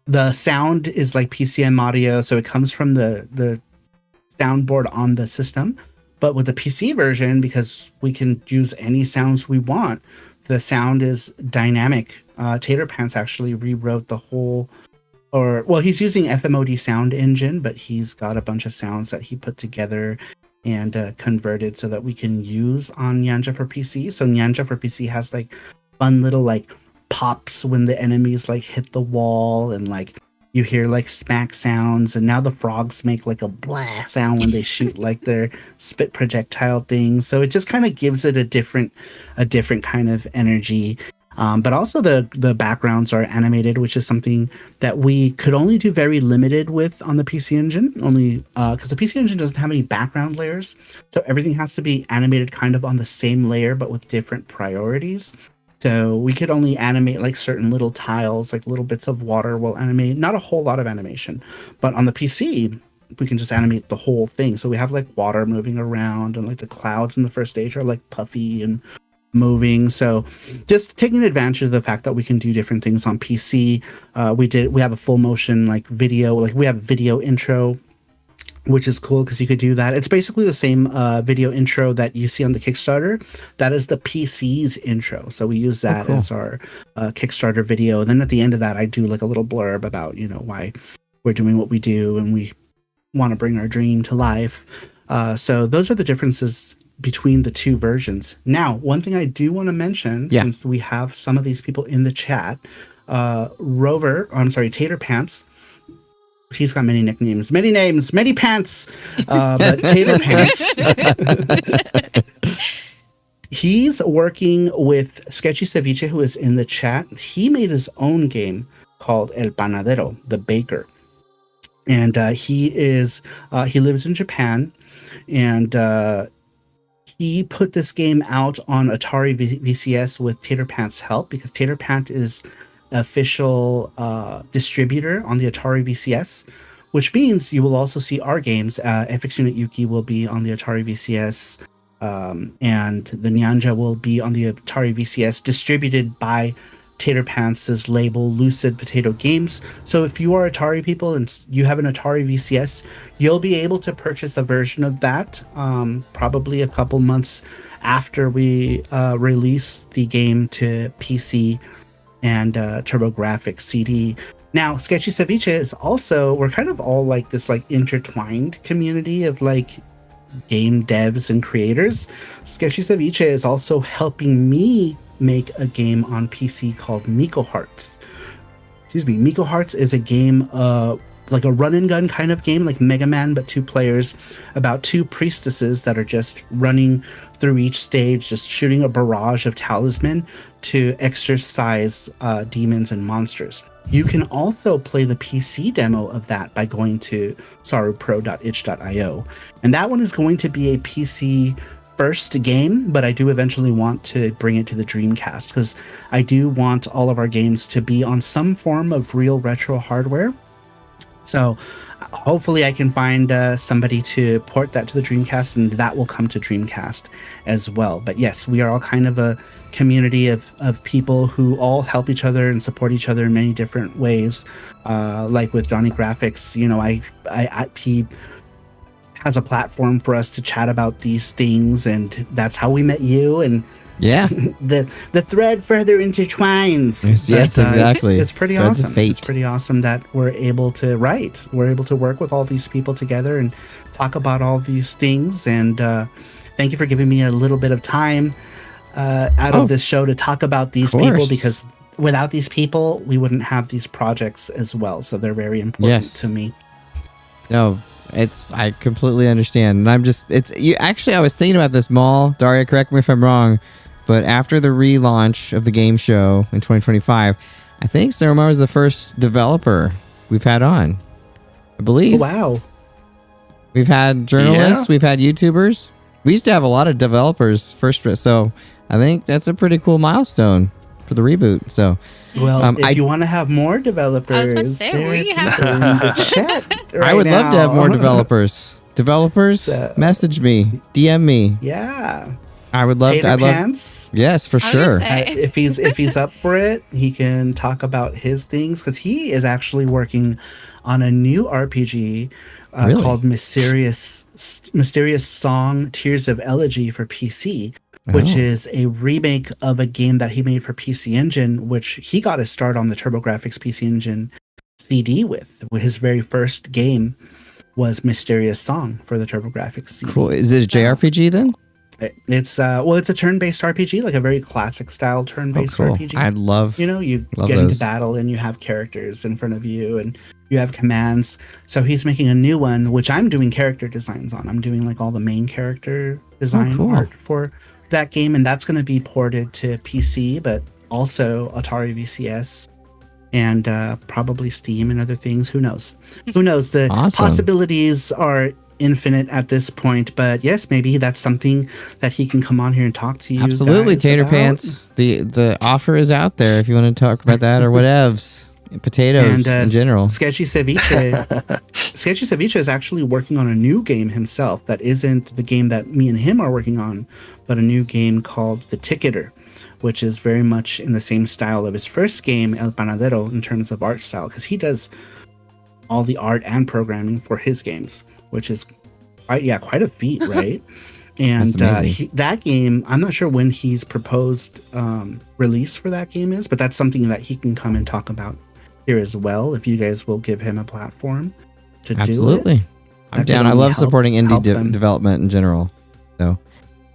D: the sound is like PCM audio, so it comes from the soundboard on the system. But with the PC version, because we can use any sounds we want, the sound is dynamic. Tater Pants actually rewrote the whole, he's using FMOD sound engine, but he's got a bunch of sounds that he put together and converted so that we can use on Nyanja for PC. So Nyanja for PC has like fun little like pops when the enemies like hit the wall, and like you hear like smack sounds, and now the frogs make like a blah sound when they shoot like their spit projectile things. So it just kind of gives it a different kind of energy. But also the backgrounds are animated, which is something that we could only do very limited with on the PC Engine, only because the PC Engine doesn't have any background layers. So everything has to be animated kind of on the same layer, but with different priorities. So we could only animate like certain little tiles, like little bits of water will animate, not a whole lot of animation. But on the PC, we can just animate the whole thing. So we have like water moving around, and like the clouds in the first stage are like puffy and moving. So just taking advantage of the fact that we can do different things on PC. We have a full motion like video, like we have video intro, which is cool because you could do that. It's basically the same video intro that you see on the Kickstarter. That is the PC's intro. So we use that as our Kickstarter video. And then at the end of that, I do like a little blurb about, why we're doing what we do and we want to bring our dream to life. So those are the differences between the two versions. Now, one thing I do want to mention, since we have some of these people in the chat, Tater Pants. He's got many nicknames, many names, many pants. But Tater Pants, he's working with Sketchy Ceviche, who is in the chat. He made his own game called El Panadero, the Baker. And he lives in Japan, and he put this game out on Atari VCS with Tater Pants' help, because Tater Pant is official distributor on the Atari VCS, which means you will also see our games. FX Unit Yuki will be on the Atari VCS, and the Nyanja will be on the Atari VCS, distributed by Tater Pants' label Lucid Potato Games. So if you are Atari people and you have an Atari VCS, you'll be able to purchase a version of that probably a couple months after we release the game to PC and TurboGrafx CD. Now, Sketchy Ceviche is also, we're kind of all like this like intertwined community of like game devs and creators. Sketchy Ceviche is also helping me make a game on PC called Miko Hearts. Miko Hearts is a game like a run and gun kind of game, like Mega Man, but 2 players, about 2 priestesses that are just running through each stage, just shooting a barrage of talisman to exorcise demons and monsters. You can also play the PC demo of that by going to sarupro.itch.io. And that one is going to be a PC first game, but I do eventually want to bring it to the Dreamcast, because I do want all of our games to be on some form of real retro hardware. So hopefully I can find somebody to port that to the Dreamcast, and that will come to Dreamcast as well. But yes, we are all kind of a community of people who all help each other and support each other in many different ways. Like with Johnny Graphics, he has a platform for us to chat about these things, and that's how we met you. And the thread further intertwines.
A: Exactly.
D: It's pretty
A: Threads
D: awesome. It's pretty awesome that we're able to write. We're able to work with all these people together and talk about all these things. And thank you for giving me a little bit of time out of this show to talk about these people, because without these people, we wouldn't have these projects as well. So they're very important to me.
A: No, I completely understand. And I was thinking about this, Maul, Darria, correct me if I'm wrong, but after the relaunch of the game show in 2025, I think Sarumaru is the first developer we've had on, I believe.
D: Wow.
A: We've had journalists, we've had YouTubers. We used to have a lot of developers first, so I think that's a pretty cool milestone for the reboot. So,
D: well, if you want to have more developers,
C: I was about to say, we have
D: in the chat right
A: I would love to have more
D: now.
A: developers Developers,
D: So-
A: message me, DM me.
D: Yeah.
A: I would love to.
D: Tater
A: I'd love.
D: Pants.
A: Yes, for
C: I was gonna
A: sure.
C: say-
D: If he's up for it, he can talk about his things because he is actually working on a new RPG
A: Really?
D: called Mysterious Song Tears of Elegy for PC, which
A: Oh.
D: is a remake of a game that he made for PC Engine, which he got his start on the TurboGrafx PC Engine CD with. His very first game was Mysterious Song for the TurboGrafx CD.
A: Cool. Is it a JRPG then?
D: It's it's a turn-based RPG, like a very classic style turn-based
A: Oh, cool.
D: RPG.
A: I'd love.
D: You know, you
A: Love
D: get into
A: those.
D: battle and you have characters in front of you and you have commands. So he's making a new one, which I'm doing character designs on. I'm doing like all the main character design
A: cool.
D: art for that game, and that's going to be ported to PC, but also Atari VCS and probably Steam and other things. Who knows? Who knows? The
A: Awesome.
D: possibilities are infinite at this point, but yes, maybe that's something that he can come on here and talk to you.
A: Absolutely,
D: guys
A: Tater
D: about.
A: Pants. The offer is out there if you want to talk about that or whatevs. Potatoes in general.
D: Sketchy Ceviche. Sketchy Ceviche is actually working on a new game himself that isn't the game that me and him are working on, but a new game called The Ticketer, which is very much in the same style of his first game, El Panadero, in terms of art style, because he does all the art and programming for his games, which is quite a feat, right? And
A: That's amazing.
D: that game, I'm not sure when he's proposed release for that game is, but that's something that he can come and talk about here as well, if you guys will give him a platform to do it.
A: Absolutely. I'm
D: That
A: down.
D: could
A: I
D: only
A: love supporting indie
D: help them.
A: development in general. So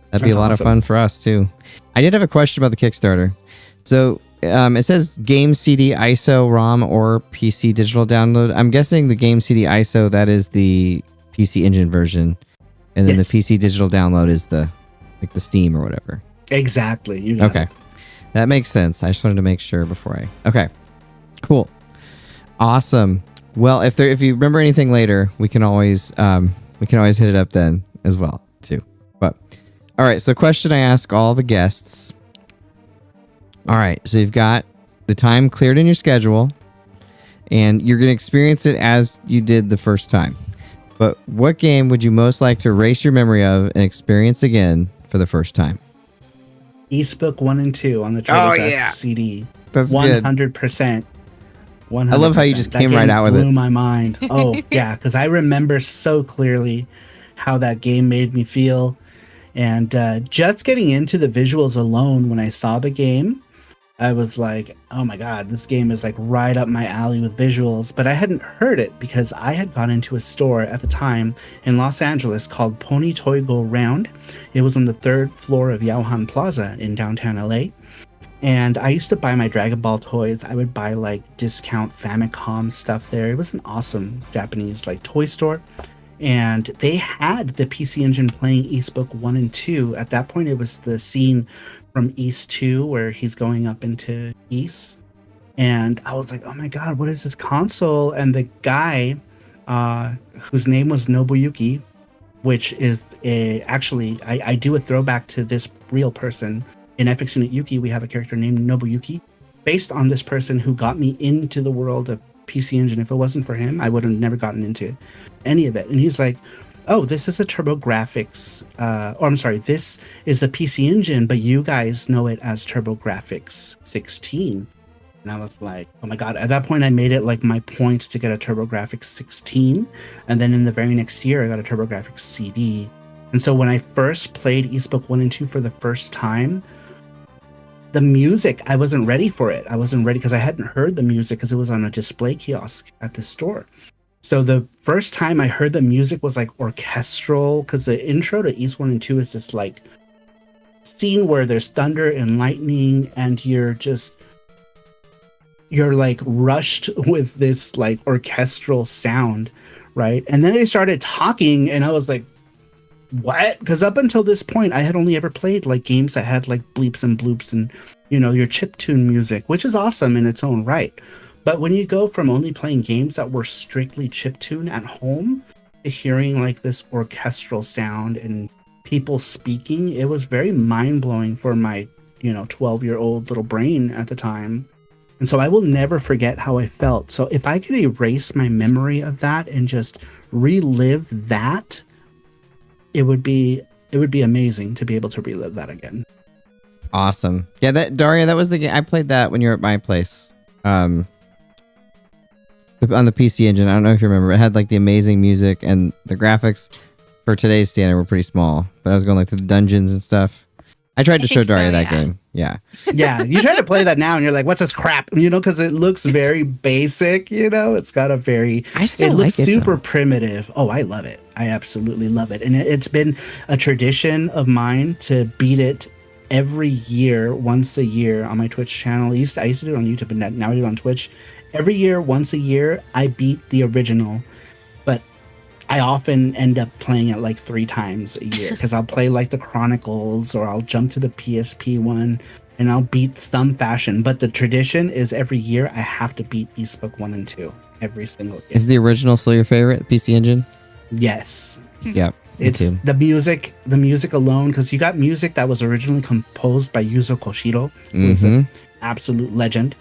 A: that'd be
D: That's
A: a lot
D: awesome.
A: of fun for us too. I did have a question about the Kickstarter. So it says game CD ISO ROM or PC digital download. I'm guessing the game CD ISO, that is the PC Engine version. And then
D: Yes.
A: the PC digital download is the Steam or whatever.
D: Exactly. You got
A: Okay.
D: it.
A: That makes sense. I just wanted to make sure before I. Okay. Cool. Awesome. Well, if you remember anything later, we can always hit it up then as well too. But all right. So question I ask all the guests. All right. So you've got the time cleared in your schedule, and you're gonna experience it as you did the first time. But what game would you most like to erase your memory of and experience again for the first time?
D: Eastbook 1 and 2 on the TurboGrafx CD.
A: That's good.
D: 100%. 100%.
A: I love how you just
D: That
A: came right
D: game
A: out with
D: blew
A: it.
D: my mind. Oh, yeah, because I remember so clearly how that game made me feel. And just getting into the visuals alone when I saw the game, I was like, oh my God, this game is like right up my alley with visuals. But I hadn't heard it because I had gone into a store at the time in Los Angeles called Pony Toy Go Round. It was on the 3rd floor of Yauhan Plaza in downtown LA. And I used to buy my Dragon Ball toys. I would buy like discount Famicom stuff there. It was an awesome Japanese like toy store. And they had the PC Engine playing Eastbook 1 and 2. At that point, it was the scene from East 2 where he's going up into East. And I was like, oh my God, what is this console? And the guy, whose name was Nobuyuki, which is actually, I do a throwback to this real person. In FX Unit Yuki, we have a character named Nobuyuki, based on this person who got me into the world of PC Engine. If it wasn't for him, I would have never gotten into any of it. And he's like, oh, this is a TurboGrafx, this is a PC Engine, but you guys know it as TurboGrafx 16. And I was like, oh my God. At that point, I made it like my point to get a TurboGrafx 16. And then in the very next year, I got a TurboGrafx CD. And so when I first played Eastbook 1 and 2 for the first time, the music, I wasn't ready for it. I wasn't ready because I hadn't heard the music because it was on a display kiosk at the store. So the first time I heard the music was like orchestral, because the intro to East 1 and 2 is this like scene where there's thunder and lightning and you're like rushed with this like orchestral sound, right? And then they started talking and I was like, what? Because up until this point, I had only ever played like games that had like bleeps and bloops and, you know, your chiptune music, which is awesome in its own right. But when you go from only playing games that were strictly chiptune at home to hearing like this orchestral sound and people speaking, it was very mind-blowing for my, 12-year-old little brain at the time. And so I will never forget how I felt. So if I could erase my memory of that and just relive that it would be amazing to be able to relive that again.
A: Awesome. Yeah, Darria, that was the game. I played that when you were at my place. On the PC Engine. I don't know if you remember. It had like the amazing music, and the graphics for today's standard were pretty small. But I was going like to the dungeons and stuff. I tried to show Darria that game. Yeah.
D: Yeah, you try to play that now and you're like, what's this crap? Because it looks very basic, it's got a very,
A: it
D: looks super
A: though.
D: primitive. Oh, I love it. I absolutely love it. And it's been a tradition of mine to beat it every year, once a year on my Twitch channel. I used to do it on YouTube, but now I do it on Twitch. Every year, once a year, I beat the original. But I often end up playing it like 3 times a year because I'll play like the Chronicles or I'll jump to the PSP one and I'll beat some fashion. But the tradition is every year I have to beat Eastbook 1 and 2 every single year.
A: Is the original still your favorite PC Engine?
D: Yes.
A: Yep.
D: It's the music alone, because you got music that was originally composed by Yuzo Koshiro, who is an absolute legend.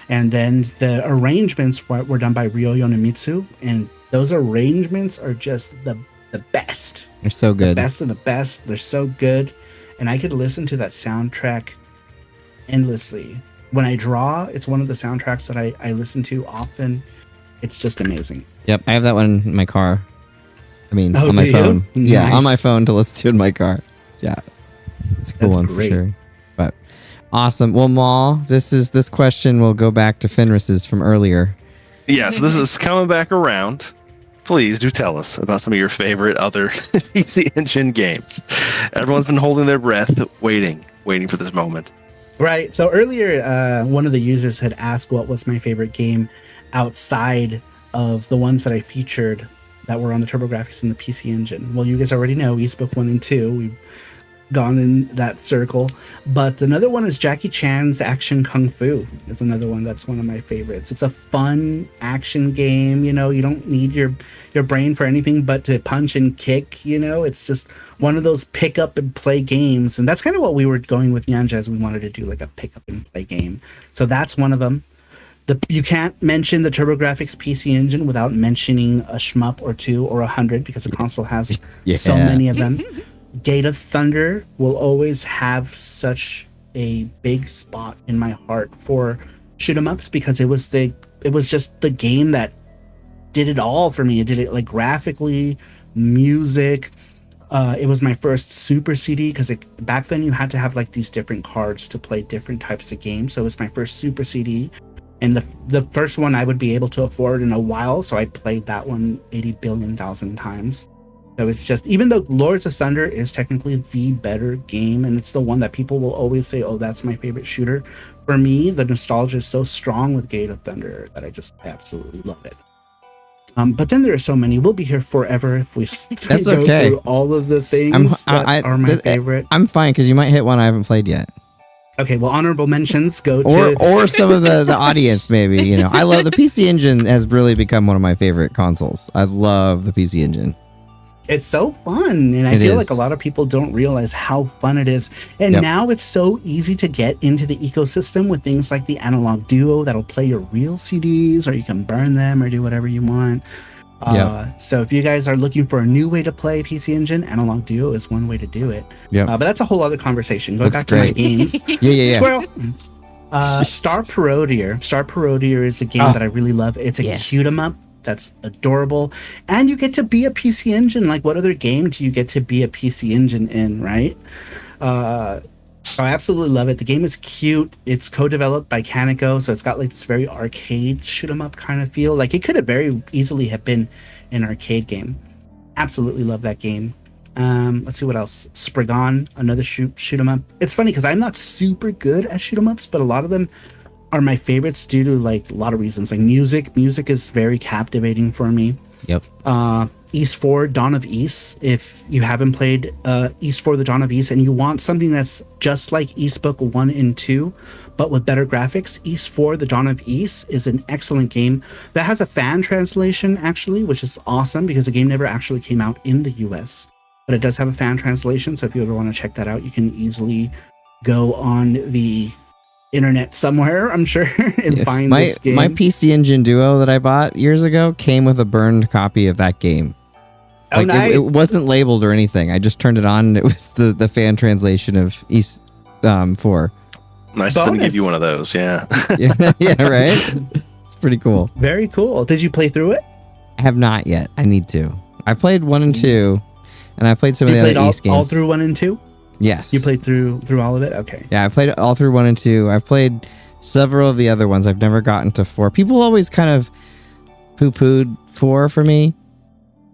D: And then the arrangements were done by Ryo Yonemitsu, and those arrangements are just the best.
A: They're so good.
D: The best of the best. They're so good. And I could listen to that soundtrack endlessly. When I draw, it's one of the soundtracks that I listen to often. It's just amazing.
A: Yep, I have that one in my car. I mean, on
D: do
A: my
D: you?
A: phone. Yeah,
D: Nice.
A: on my phone to listen to in my car. Yeah, it's a cool
D: That's
A: one
D: great.
A: for sure. But awesome. Well, Maul, this question will go back to Fenris's from earlier.
B: Yeah, so this is coming back around. Please do tell us about some of your favorite other PC Engine games. Everyone's been holding their breath, waiting for this moment.
D: Right. So earlier, one of the users had asked what was my favorite game outside of the ones that I featured that were on the TurboGrafx and the PC Engine. Well, you guys already know Eastbook 1 and 2. We've gone in that circle. But another one is Jackie Chan's Action Kung Fu. It's another one that's one of my favorites. It's a fun action game. You don't need your brain for anything but to punch and kick. It's just one of those pick up and play games. And that's kind of what we were going with Nyanja, as we wanted to do like a pick up and play game. So that's one of them. You can't mention the TurboGrafx PC Engine without mentioning a shmup or 2 or 100, because the console has so many of them. Gate of Thunder will always have such a big spot in my heart for shoot 'em ups, because it was just the game that did it all for me. It did it like graphically, music. It was my first Super CD, because back then you had to have like these different cards to play different types of games. So it was my first Super CD. And the first one I would be able to afford in a while, so I played that one 80 billion thousand times. So it's just, even though Lords of Thunder is technically the better game, and it's the one that people will always say, oh, that's my favorite shooter, for me, the nostalgia is so strong with Gate of Thunder that I absolutely love it. But then there are so many. We'll be here forever if we
A: That's
D: go
A: okay.
D: through all of the things that are my favorite.
A: I'm fine, because you might hit one I haven't played yet.
D: Okay, well, honorable mentions go to...
A: Or some of the audience, maybe. I love the PC Engine has really become one of my favorite consoles. I love the PC Engine.
D: It's so fun, and I feel like a lot of people don't realize how fun it is. And now it's so easy to get into the ecosystem with things like the Analog Duo that'll play your real CDs, or you can burn them or do whatever you want. So if you guys are looking for a new way to play PC Engine, Analog Duo is one way to do it. But that's a whole other conversation. Going back to my games.
A: Yeah.
D: Squirrel. Star Parodier. Star Parodier is a game that I really love. It's a cute 'em up that's adorable, and you get to be a PC Engine. Like, what other game do you get to be a PC Engine in, right? So I absolutely love it. The game is cute. It's co-developed by Kaneko, so it's got like this very arcade shoot 'em up kind of feel. Like, it could have very easily have been an arcade game. Absolutely love that game. Let's see what else. Spriggan, another shoot 'em up. It's funny because I'm not super good at shoot 'em ups, but a lot of them are my favorites due to like a lot of reasons. Like music is very captivating for me. East 4 Dawn of East. If you haven't played East 4 The Dawn of East and you want something that's just like Eastbook 1 and 2 but with better graphics, East 4 The Dawn of East is an excellent game that has a fan translation actually, which is awesome because the game never actually came out in the US, but it does have a fan translation. So if you ever want to check that out, you can easily go on the internet somewhere, I'm sure, and find this game.
A: My PC Engine Duo that I bought years ago came with a burned copy of that game.
D: Oh, nice.
A: It wasn't labeled or anything. I just turned it on and it was the fan translation of East 4.
B: Nice of them to give you one of those. Yeah.
A: Yeah, right? It's pretty cool.
D: Very cool. Did you play through it?
A: I have not yet. I need to. I played 1 and 2, and I played some of the other East games.
D: All through 1 and 2?
A: Yes.
D: You played through all of it? Okay.
A: Yeah, I played all through 1 and 2. I've played several of the other ones. I've never gotten to 4. People always kind of poo-pooed 4 for me.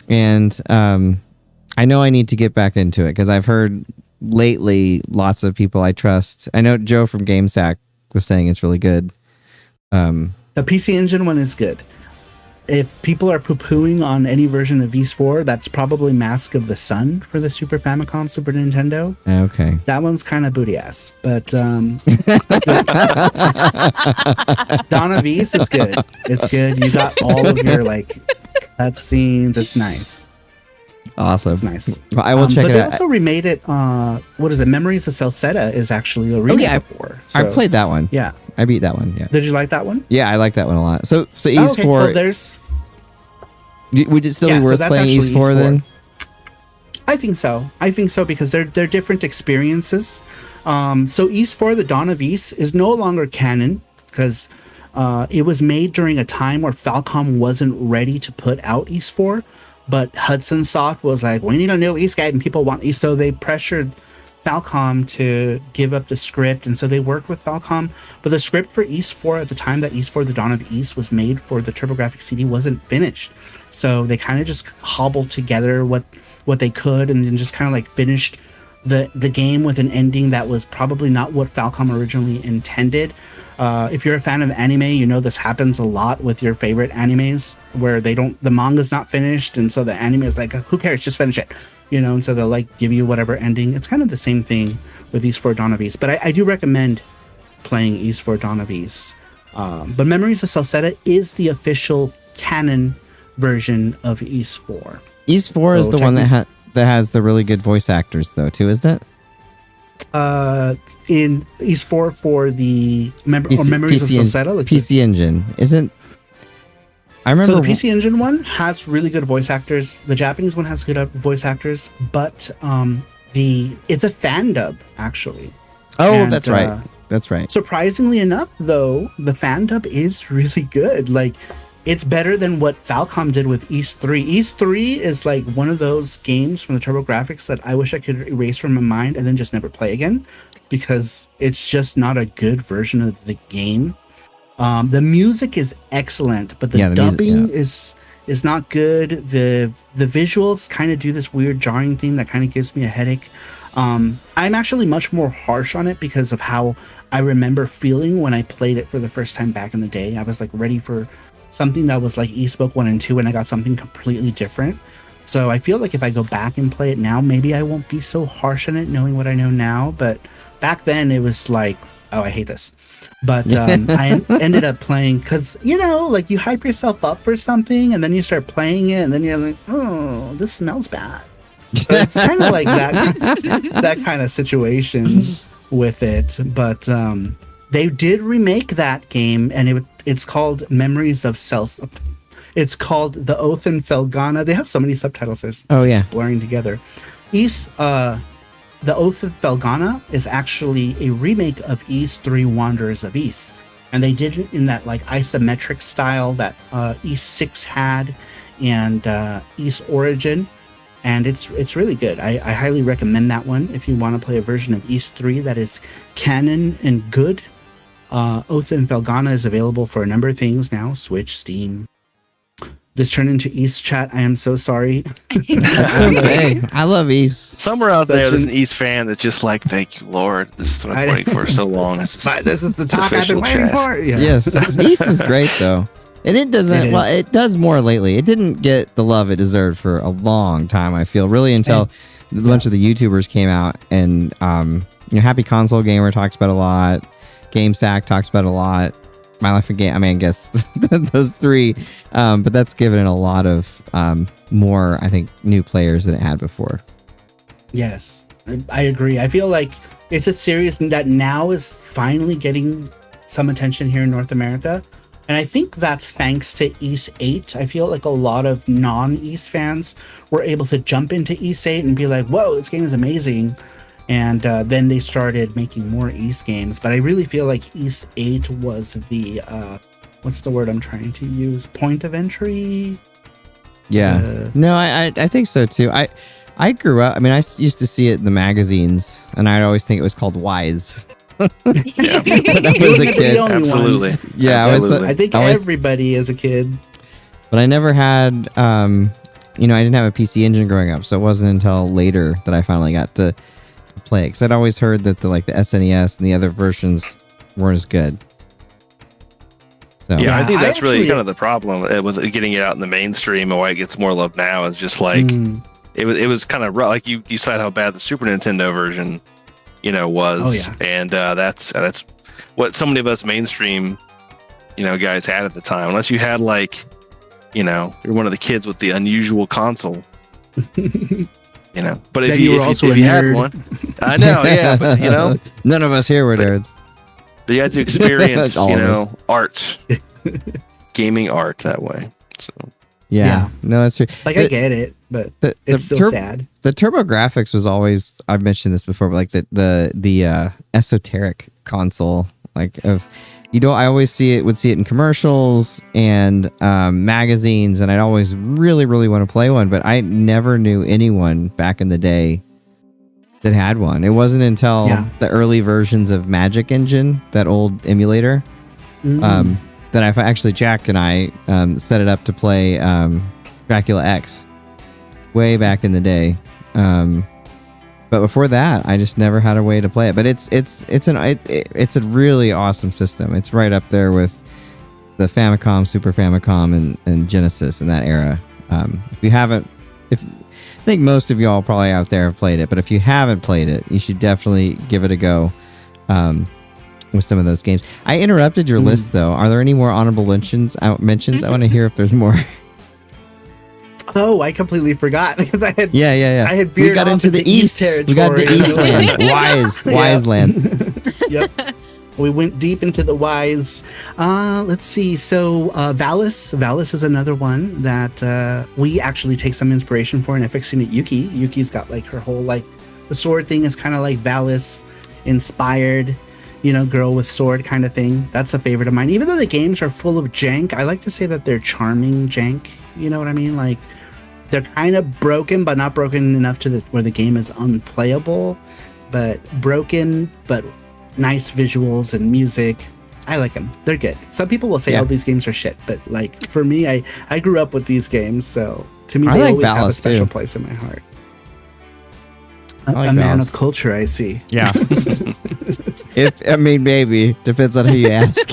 A: And I know I need to get back into it because I've heard lately lots of people I trust. I know Joe from GameSack was saying it's really good.
D: The PC Engine one is good. If people are poo-pooing on any version of Ys 4, that's probably Mask of the Sun for the Super Famicom, Super Nintendo.
A: Okay.
D: That one's kind of booty ass, but Dawn of Ys, it's good. It's good. You got all of your cutscenes. It's nice.
A: Awesome.
D: It's nice.
A: Well, I will check
D: but
A: it
D: they
A: out.
D: also remade it. What is it? Memories of Celceta is actually a remake of 4.
A: I played that one.
D: Yeah.
A: I beat that one. Yeah.
D: Did you like that one?
A: Yeah, I like that one a lot. So Ys 4.
D: Well, there's.
A: Would it still be worth
D: that's
A: playing
D: actually
A: Ys 4 then?
D: I think so. Because they're different experiences. So Ys 4, the Dawn of Ys, is no longer canon because it was made during a time where Falcom wasn't ready to put out Ys 4, but Hudson Soft was like, we need a new Ys game and people want Ys, so they pressured Falcom to give up the script, and so they worked with Falcom, but the script for Ys 4 at the time that Ys 4 the Dawn of Ys was made for the TurboGrafx CD wasn't finished, so they kind of just hobbled together what they could and then just kind of like finished the game with an ending that was probably not what Falcom originally intended. If you're a fan of anime, you know this happens a lot with your favorite animes where the manga's not finished, and so the anime is like, who cares, just finish it, and so they'll give you whatever ending. It's kind of the same thing with Ys 4 Dawn of Ys, but I do recommend playing Ys 4 Dawn of Ys. But Memories of Celceta is the official canon version of Ys 4.
A: Ys 4 is the one that has the really good voice actors though too, isn't it?
D: In Ys 4 for the Memories of Celceta,
A: PC Engine isn't. I remember.
D: So the PC Engine one has really good voice actors. The Japanese one has good voice actors, but it's a fan dub actually.
A: Oh, and, that's right. That's right.
D: Surprisingly enough, though, the fan dub is really good. It's better than what Falcom did with Ys 3. Ys 3 is one of those games from the TurboGrafx that I wish I could erase from my mind and then just never play again, because it's just not a good version of the game. The music is excellent, but the dubbing is not good. The visuals kind of do this weird jarring thing that kind of gives me a headache. I'm actually much more harsh on it because of how I remember feeling when I played it for the first time back in the day. I was ready for something that was like eSpoke 1 and 2, and I got something completely different. So I feel if I go back and play it now, maybe I won't be so harsh on it knowing what I know now. But back then it was oh, I hate this. But I ended up playing because, you hype yourself up for something and then you start playing it and then you're like, oh, this smells bad. So it's kind of like that kind of situation with it. But they did remake that game, and it's called Memories of It's called The Oath in Felghana. They have so many subtitles. Just blurring together. The Oath of Felghana is actually a remake of Ys 3 Wanderers of Ys. And they did it in that isometric style that Ys 6 had and Ys Origin. And it's really good. I highly recommend that one if you want to play a version of Ys 3 that is canon and good. Oath in Felghana is available for a number of things now. Switch, Steam. This turned into Ys chat. I am so sorry.
A: That's okay. I love Ys.
B: Somewhere out there, there's an Ys fan that's just thank you, Lord. This is what I've waited for so long.
D: This is the talk I've been waiting for. Yeah.
A: Yes. Ys is great, though. And it doesn't, it does more lately. It didn't get the love it deserved for a long time, I feel, really, until a bunch of the YouTubers came out. And, Happy Console Gamer talks about it a lot. GameSack talks about it a lot. My Life in Game, I guess those three, but that's given it a lot of more, I think, new players than it had before.
D: Yes, I agree. I feel like it's a series that now is finally getting some attention here in North America. And I think that's thanks to Ys 8. I feel like a lot of non-Ys fans were able to jump into Ys 8 and be like, whoa, this game is amazing. And then they started making more Ys games. But I really feel like Ys 8 was the, what's the word I'm trying to use? Point of entry?
A: Yeah. No, I think so too. I grew up, I mean, used to see it in the magazines, and I'd always think it was called Wise.
B: Yeah.
A: When I was a kid.
B: Absolutely.
A: Yeah,
B: Absolutely.
D: I think everybody as a kid.
A: But I never had, I didn't have a PC Engine growing up, so it wasn't until later that I finally got to play it. Because I'd always heard that the SNES and the other versions weren't as good. So.
B: Yeah, I think that's really
D: actually-
B: kind of the problem. It was getting it out in the mainstream, and why it gets more love now is just like it was kind of rough. Like you said how bad the Super Nintendo version, was.
D: Oh, yeah.
B: And that's what so many of us mainstream, guys had at the time. Unless you had you're one of the kids with the unusual console. But
D: Then you were also
B: if
D: a
B: you had
D: nerd.
B: one, I know, yeah, but
A: None of us here were nerds.
B: you had to experience,
A: All of us.
B: art, gaming art that way. So.
A: Yeah. No, that's true.
D: Like, I get it, but it's still sad.
A: The TurboGrafx was always, I've mentioned this before, but like the esoteric console, like of, I always would see it in commercials and magazines, and I'd always really, really want to play one, but I never knew anyone back in the day that had one. It wasn't until the early versions of Magic Engine, that old emulator, that I actually, Jack and I set it up to play Dracula X way back in the day. But before that, I just never had a way to play it. But it's a really awesome system. It's right up there with the Famicom, Super Famicom, and Genesis in that era. If you haven't, I think most of y'all probably out there have played it. But if you haven't played it, you should definitely give it a go. With some of those games. I interrupted your list though. Are there any more honorable mentions? I want to hear if there's more.
D: Oh, I completely forgot. Because I had I had
A: we got into the East territory. We got into East land. Wise land.
D: Yep. We went deep into the Wise. Let's see. So Valis is another one that we actually take some inspiration for in FX Unit Yuki. Yuki's got like her whole the sword thing is kind of like Valis inspired. Girl with sword kind of thing. That's a favorite of mine. Even though the games are full of jank, I like to say that they're charming jank. You know what I mean? Like, they're kind of broken, but not broken enough to where the game is unplayable. But broken, but nice visuals and music. I like them. They're good. Some people will say, oh, these games are shit. But, for me, I grew up with these games. So, to me, they always have a special place in my heart. A man of culture, I see.
A: Yeah. Maybe depends on who you ask.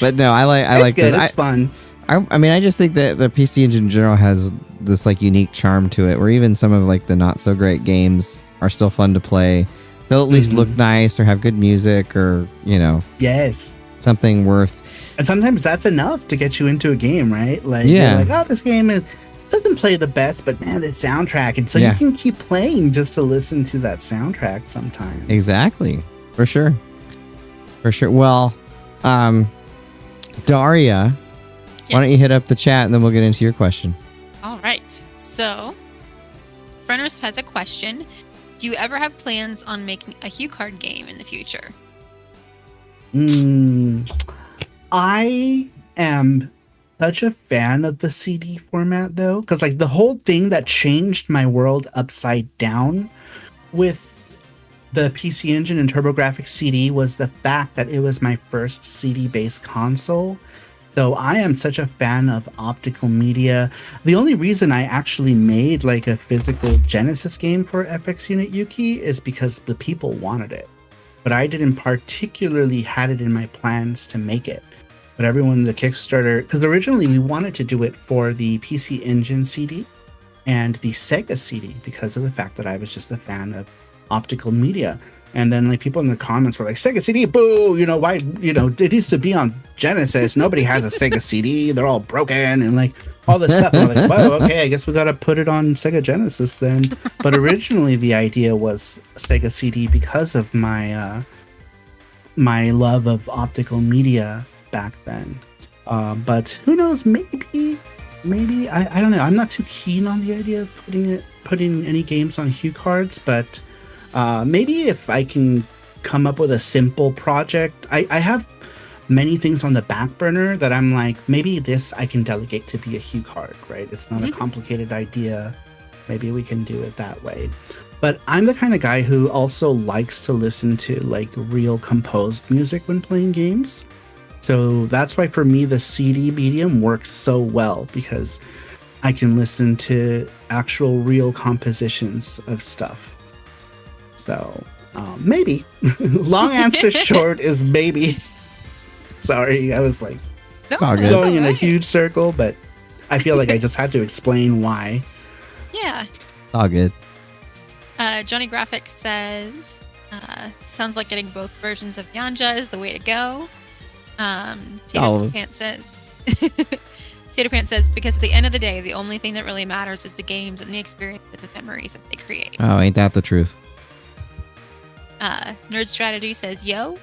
A: But no, I like
D: good.
A: That.
D: It's fun.
A: I just think that the PC Engine in general has this unique charm to it, where even some of the not so great games are still fun to play. They'll at least look nice or have good music or
D: yes,
A: something worth.
D: And sometimes that's enough to get you into a game, right? You're like, oh, this game doesn't play the best, but man, it's soundtrack, and so you can keep playing just to listen to that soundtrack sometimes.
A: Exactly, for sure. Well, Darria, why don't you hit up the chat and then we'll get into your question.
C: All right. So, Frenris has a question. Do you ever have plans on making a HuCard game in the future?
D: I am such a fan of the CD format though, because the whole thing that changed my world upside down with the PC Engine and TurboGrafx CD was the fact that it was my first CD-based console. So I am such a fan of optical media. The only reason I actually made a physical Genesis game for FX Unit Yuki is because the people wanted it, but I didn't particularly had it in my plans to make it. But everyone in the Kickstarter, because originally we wanted to do it for the PC Engine CD and the Sega CD because of the fact that I was just a fan of optical media. And then people in the comments were like, Sega CD, boo, why, it used to be on Genesis. Nobody has a Sega CD. They're all broken and all this stuff. And I'm like, whoa, okay, I guess we got to put it on Sega Genesis then. But originally the idea was Sega CD because of my, my love of optical media. back then. But who knows? Maybe I don't know. I'm not too keen on the idea of putting any games on hue cards, but maybe if I can come up with a simple project. I have many things on the back burner that I'm like, maybe this I can delegate to be a hue card, right? It's not a complicated idea. Maybe we can do it that way. But I'm the kind of guy who also likes to listen to like real composed music when playing games. So that's why for me the CD medium works so well, because I can listen to actual real compositions of stuff. So maybe. Long answer short is maybe. Sorry, I was like going in a huge circle, but I feel like I just had to explain why.
C: Yeah.
A: All good.
C: Johnny Graphics says, sounds like getting both versions of Nyanja is the way to go. Tater Pants says, because at the end of the day, the only thing that really matters is the games and the experiences and memories that they create.
A: Oh, ain't that the truth?
C: Nerd Strategy says, yo.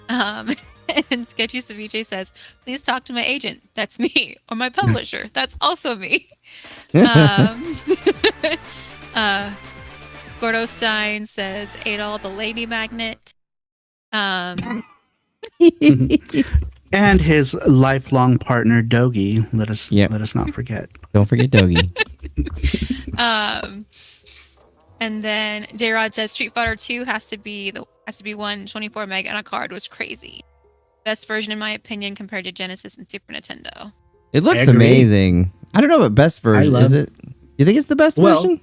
C: And Sketchy Ceviche says, please talk to my agent. That's me. Or my publisher. That's also me. Gordo Stein says, Adol the Lady Magnet.
D: And his lifelong partner Dogi. Let us not forget.
A: Don't forget Dogi.
C: And then J-Rod says Street Fighter 2 has to be 124 meg on a card was crazy. Best version in my opinion compared to Genesis and Super Nintendo.
A: It looks amazing. I don't know what best version is it. You think it's the best version?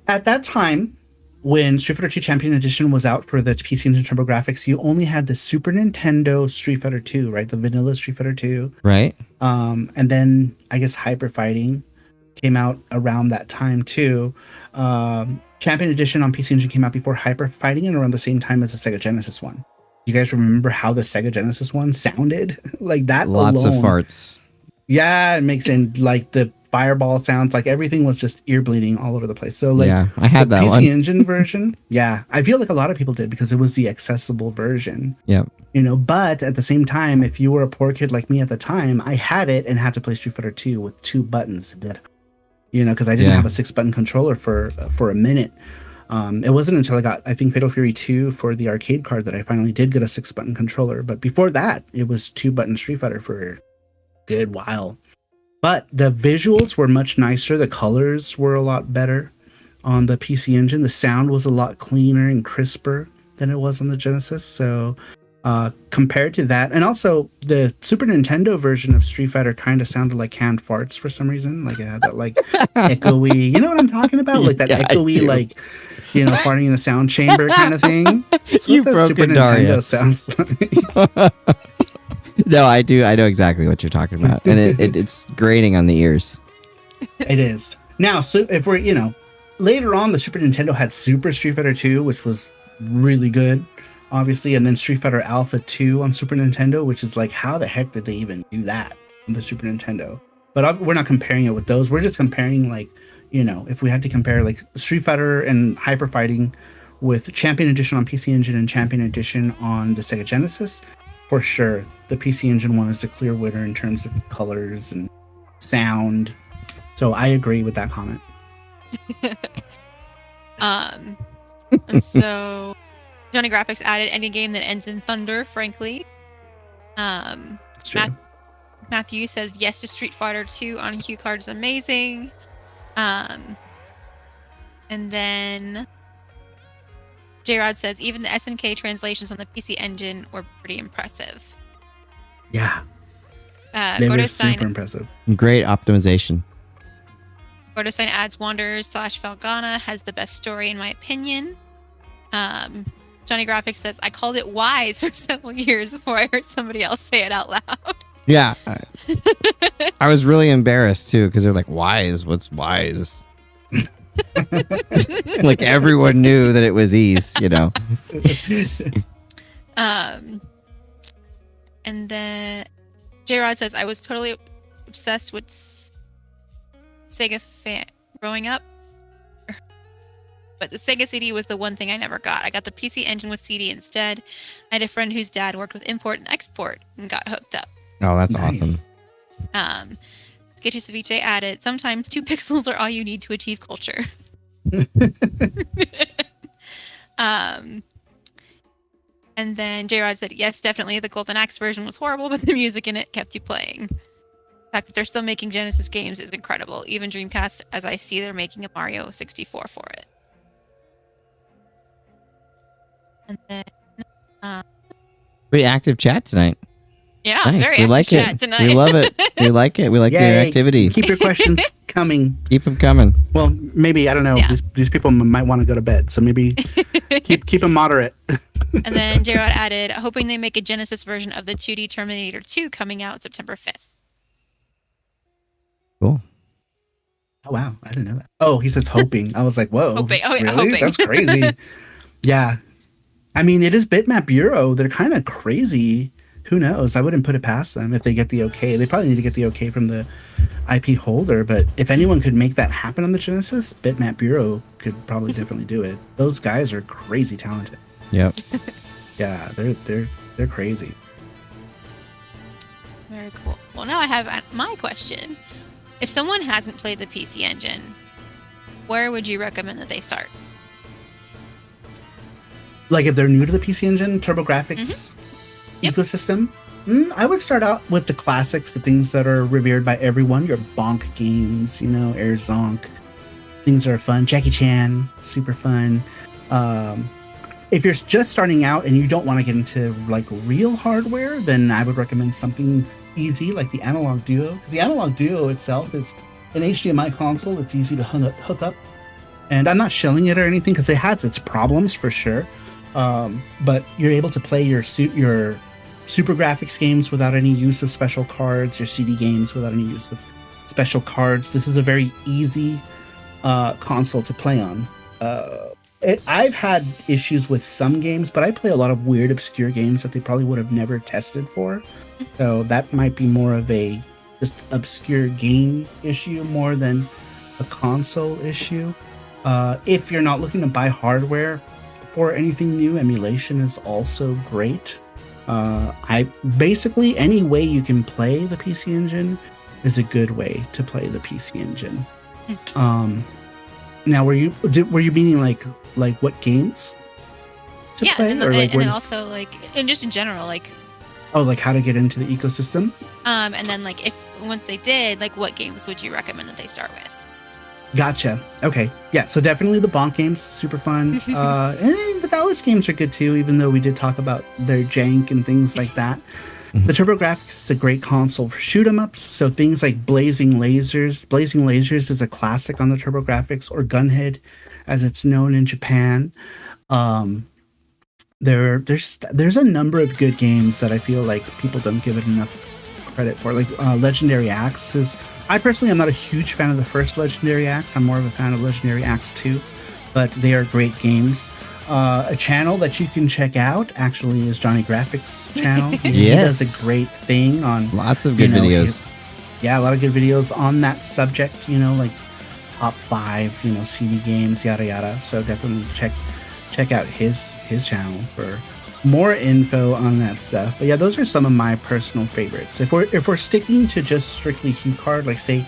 D: At that time, when Street Fighter 2 Champion Edition was out for the PC Engine TurboGrafx, you only had the Super Nintendo Street Fighter 2, right? The vanilla Street Fighter 2.
A: Right.
D: And then I guess Hyper Fighting came out around that time too. Champion Edition on PC Engine came out before Hyper Fighting and around the same time as the Sega Genesis one. You guys remember how the Sega Genesis one sounded? Like that
A: Lots
D: alone,
A: of farts.
D: Yeah, it makes it like the fireball sounds, like everything was just ear bleeding all over the place. So like
A: I had that
D: PC
A: one.
D: Engine version, I feel like a lot of people did because it was the accessible version.
A: Yep.
D: You know, but at the same time, if you were a poor kid like me at the time, I had it and had to play Street Fighter 2 with 2 buttons. You know, because I didn't have a 6-button controller for a minute. It wasn't until I got, I think, Fatal Fury 2 for the arcade card that I finally did get a 6-button controller. But before that, it was 2-button Street Fighter for a good while. But the visuals were much nicer. The colors were a lot better on the PC Engine. The sound was a lot cleaner and crisper than it was on the Genesis. So compared to that, and also the Super Nintendo version of Street Fighter kind of sounded like canned farts for some reason. Like it had that like echoey, you know what I'm talking about? Like that echoey, like, you know, farting in a sound chamber kind of thing. That's
A: You
D: what the
A: broke
D: Super
A: it,
D: Nintendo
A: Darria.
D: sounds like.
A: No, I do. I know exactly what you're talking about. And it's grating on the ears.
D: It is. Now, so if we're, you know, later on, the Super Nintendo had Super Street Fighter 2, which was really good, obviously, and then Street Fighter Alpha 2 on Super Nintendo, which is like, how the heck did they even do that on the Super Nintendo? But we're not comparing it with those. We're just comparing, like, you know, if we had to compare, like, Street Fighter and Hyper Fighting with Champion Edition on PC Engine and Champion Edition on the Sega Genesis, for sure, the PC Engine one is the clear winner in terms of colors and sound. So I agree with that comment.
C: And so Johnny Graphics added any game that ends in thunder, frankly.
D: It's true.
C: Matthew says yes to Street Fighter 2 on Hue card is amazing. And then J-Rod says even the SNK translations on the PC Engine were pretty impressive.
D: Yeah. They were
C: Gordo
D: super
C: Stein
D: impressive.
A: Great optimization.
C: adds Wanderers / Falgana has the best story in my opinion. Johnny Graphics says I called it wise for several years before I heard somebody else say it out loud.
A: Yeah. I was really embarrassed too because they're like, wise? What's wise? Like everyone knew that it was ease, you know.
C: And then J-Rod says I was totally obsessed with Sega fan growing up. But the Sega CD was the one thing I never got. I got the PC Engine with CD instead. I had a friend whose dad worked with import and export and got hooked up.
A: Oh, that's
D: Nice.
A: awesome.
C: Sketchy Ceviche added, sometimes 2 pixels are all you need to achieve culture. And then J-Rod said, yes, definitely. The Golden Axe version was horrible, but the music in it kept you playing. The fact that they're still making Genesis games is incredible. Even Dreamcast, as I see they're making a Mario 64 for it. And then,
A: Pretty active chat tonight.
C: yeah,
A: Nice.
C: very
A: We
C: active
A: like
C: chat
A: it.
C: tonight.
A: We love it. We like it. We like your
D: Yay.
A: activity.
D: Keep your questions coming.
A: Keep them coming.
D: Well, maybe I don't know.
C: Yeah.
D: These people might want to go to bed, so maybe keep them moderate.
C: And then J-Rod added, hoping they make a Genesis version of the 2D Terminator 2 coming out September 5th.
A: Cool.
D: Oh wow, I didn't know that. Oh, he says hoping. I was like, whoa,
C: Hoping. Oh, yeah,
D: really?
C: hoping.
D: That's crazy. Yeah, I mean, it is Bitmap Bureau. They're kind of crazy. Who knows? I wouldn't put it past them if they get the okay. They probably need to get the okay from the IP holder. But if anyone could make that happen on the Genesis, Bitmap Bureau could probably definitely do it. Those guys are crazy talented.
A: Yep.
D: Yeah, they're crazy.
C: Very cool. Well, now I have my question. If someone hasn't played the PC Engine, where would you recommend that they start?
D: Like if they're new to the PC Engine, TurboGrafx
C: Yep.
D: ecosystem, I would start out with the classics, the things that are revered by everyone. Your Bonk games, Air Zonk, things that are fun. Jackie Chan, super fun. If you're just starting out and you don't want to get into like real hardware, then I would recommend something easy like the Analog Duo. Because the Analog Duo itself is an HDMI console. It's easy to hook up. And I'm not shilling it or anything because it has its problems for sure. But you're able to play your Super Graphics games without any use of special cards, your CD games without any use of special cards. This is a very easy console to play on. I've had issues with some games, but I play a lot of weird, obscure games that they probably would have never tested for. So that might be more of a just obscure game issue more than a console issue. If you're not looking to buy hardware for anything new, emulation is also great. I basically any way you can play the PC Engine is a good way to play the PC Engine. Now, were you meaning like what games to play,
C: and
D: or like
C: then also and just in general, like
D: how to get into the ecosystem?
C: and then if once they did, what games would you recommend that they start with?
D: Gotcha. Okay. Yeah. So definitely the Bonk games, super fun. And the Dallas games are good too, even though we did talk about their jank and things like that. The TurboGrafx is a great console for shoot 'em ups. So things like Blazing Lasers. Blazing Lasers is a classic on the TurboGrafx, or Gunhead, as it's known in Japan. There's a number of good games that I feel like people don't give it enough credit for. Like Legendary Axe is. I personally am not a huge fan of the first Legendary Axe. I'm more of a fan of Legendary Axe 2, but they are great games. A channel that you can check out actually is Johnny Graphics channel. He does a great thing on
A: lots of good videos.
D: A lot of good videos on that subject. Like top 5, CD games, yada yada. So definitely check out his channel for more info on that stuff. But yeah, those are some of my personal favorites. If we're sticking to just strictly HuCard, like say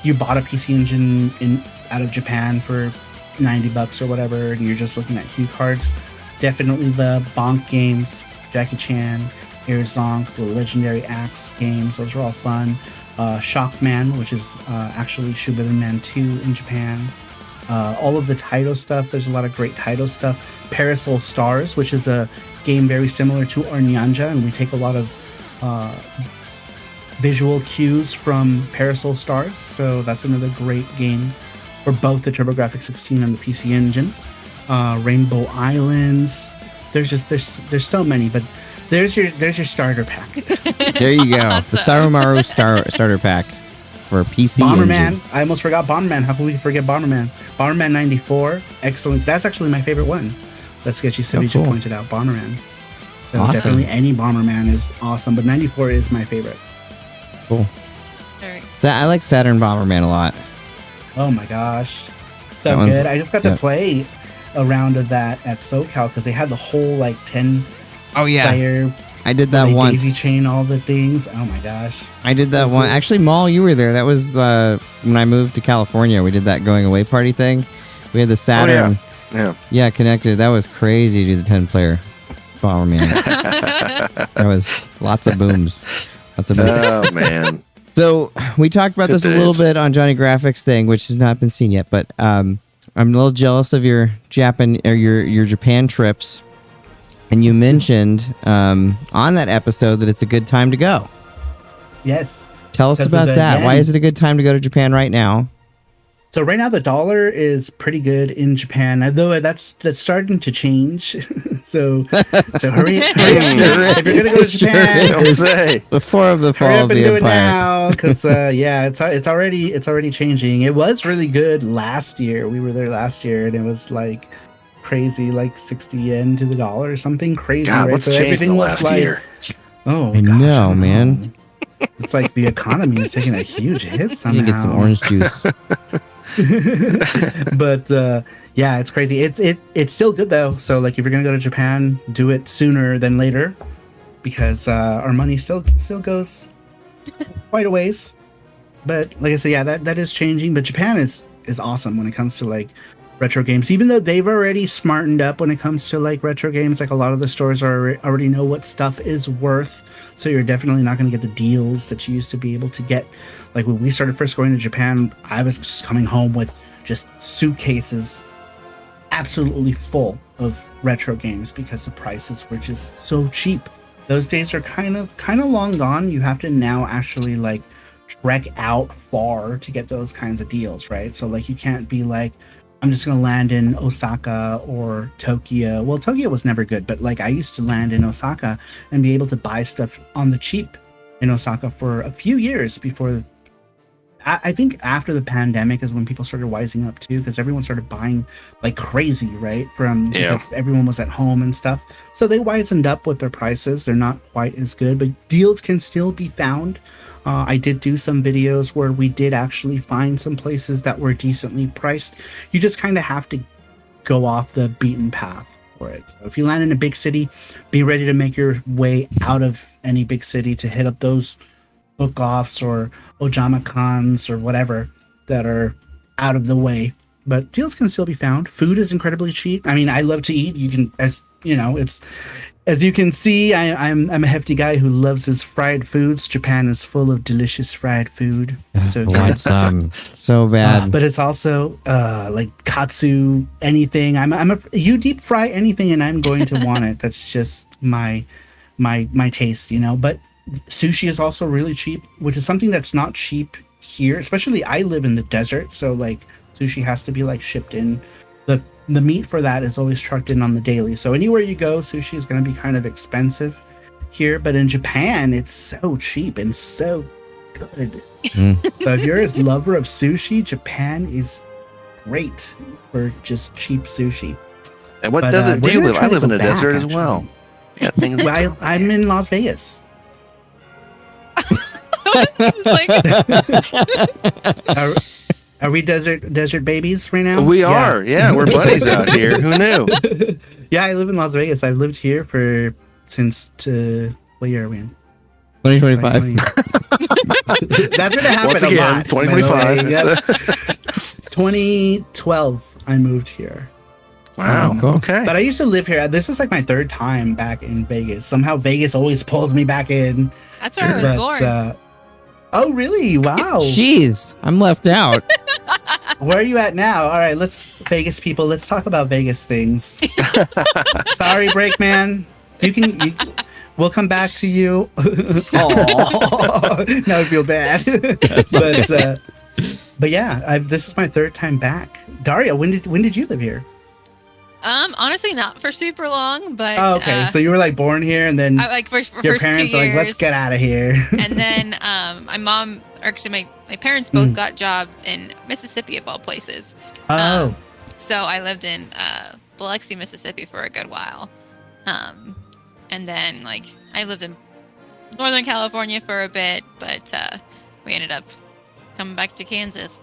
D: you bought a PC Engine out of Japan for $90 or whatever, and you're just looking at HuCards, definitely the Bonk games, Jackie Chan, Air Zonk, the Legendary Axe games, those are all fun. Shockman, which is actually Shubin Man 2 in Japan. All of the Taito stuff, there's a lot of great Taito stuff. Parasol Stars, which is a game very similar to our Nyanja, and we take a lot of visual cues from Parasol Stars, so that's another great game for both the TurboGrafx 16 and the PC Engine. Rainbow Islands, there's so many, but there's your starter pack.
A: There you go.
C: Awesome.
A: The Sarumaru starter pack for PC
D: Bomberman.
A: Engine.
D: I almost forgot Bomberman. How could we forget Bomberman? Bomberman 94, excellent. That's actually my favorite one. That Sketchy Ceviche
A: cool.
D: pointed out, Bomberman. So
A: Awesome.
D: definitely any Bomberman is awesome, but 94 is my favorite.
A: Cool.
C: Very
A: So I like Saturn Bomberman a lot.
D: Oh my gosh.
A: That
D: So
A: one's-
D: good. I just got to play a round of that at SoCal because they had the whole like 10
A: Oh yeah,
D: player.
A: I did that
D: they
A: once.
D: daisy chain all the things. Oh my gosh.
A: I did that one. Actually, Maul, you were there. That was when I moved to California. We did that going away party thing. We had the Saturn. Yeah, connected. That was crazy to do the 10-player Bomberman. That was lots of booms. Lots of booms.
B: Oh man.
A: So we talked about
B: Good
A: this a little
B: days.
A: bit on Johnny Graphics thing, which has not been seen yet. But I'm a little jealous of your Japan or your Japan trips. And you mentioned on that episode that it's a good time to go.
D: Yes.
A: Tell us
D: Because of
A: about
D: the
A: that. Why
D: yen.
A: is it a good time to go to Japan right now?
D: So right now the dollar is pretty good in Japan, although that's starting to change. so hurry up. If you're gonna go to Japan,
B: Don't say.
A: Before the fall
D: hurry
A: of
D: up and
A: the
D: do it
A: empire.
D: now, because it's already changing. It was really good last year. We were there last year, and it was like crazy, like 60 yen to the dollar or something crazy.
B: God,
D: right?
B: what's
D: So
B: changed in
D: everything
B: the
D: was
B: last
D: like,
B: year?
D: oh,
A: I
D: gosh,
A: know,
D: don't
A: man.
D: It's like the economy is taking a huge hit somehow.
A: You get some orange juice.
D: But yeah, it's crazy. It's still good though. So like if you're gonna go to Japan, do it sooner than later, because our money still goes quite a ways. But like I said, yeah, that is changing. But Japan is awesome when it comes to like retro games. Even though they've already smartened up when it comes to like retro games, like a lot of the stores already know what stuff is worth. So you're definitely not going to get the deals that you used to be able to get. Like when we started first going to Japan, I was just coming home with just suitcases absolutely full of retro games because the prices were just so cheap. Those days are kind of long gone. You have to now actually like trek out far to get those kinds of deals, right? So like you can't be like, I'm just gonna land in Osaka or Tokyo. Well, Tokyo was never good, but like I used to land in Osaka and be able to buy stuff on the cheap in Osaka for a few years before. I think after the pandemic is when people started wising up too, because everyone started buying like crazy, right? Because everyone was at home and stuff. So they wisened up with their prices. They're not quite as good, but deals can still be found. I did do some videos where we did actually find some places that were decently priced. You just kind of have to go off the beaten path for it. So if you land in a big city, be ready to make your way out of any big city to hit up those book offs or Ojama cons or whatever that are out of the way. But deals can still be found. Food is incredibly cheap. I mean, I love to eat. You can, as you know, as you can see, I'm a hefty guy who loves his fried foods. Japan is full of delicious fried food. So good.
A: What's so bad?
D: But it's also like katsu, anything. You deep fry anything, and I'm going to want it. That's just my taste, you know. But sushi is also really cheap, which is something that's not cheap here. Especially I live in the desert, so like sushi has to be like shipped in. The meat for that is always trucked in on the daily. So anywhere you go, sushi is going to be kind of expensive here. But in Japan, it's so cheap and so good. So if you're a lover of sushi, Japan is great for just cheap sushi.
B: And what
D: But,
B: desert do
D: we're
B: you
D: gonna
B: live?
D: try
B: I
D: to
B: live
D: go
B: in the
D: back,
B: desert as
D: actually.
B: well. Yeah, things.
D: Well, I'm in Las Vegas.
C: It's like,
D: Are we desert babies right now?
B: We are. Yeah, we're buddies out here. Who knew?
D: Yeah, I live in Las Vegas. I've lived here since what year are we in?
A: 2025.
D: That's gonna happen
B: Once
D: a
B: again,
D: lot. by the way.
B: 2025.
D: Yep. 2012, I moved here.
B: Wow.
A: Cool.
B: Okay.
D: But I used to live here. This is like my third time back in Vegas. Somehow Vegas always pulls me back in.
C: that's where I was born.
D: Oh, really? Wow.
A: Jeez, I'm left out.
D: Where are you at now? All right, Vegas people, let's talk about Vegas things. Sorry, Breakman. We'll come back to you. Oh, now I feel bad. But yeah, this is my third time back. Daria, when did you live here?
C: Honestly, not for super long, but
D: Oh, okay. So you were like born here, and then
C: I, like for
D: your
C: first 2
D: parents
C: years.
D: are like, "Let's get out of here."
C: And then my mom, actually my parents both got jobs in Mississippi of all places.
D: Oh,
C: So I lived in Biloxi, Mississippi for a good while. And then like I lived in Northern California for a bit, but we ended up coming back to Kansas.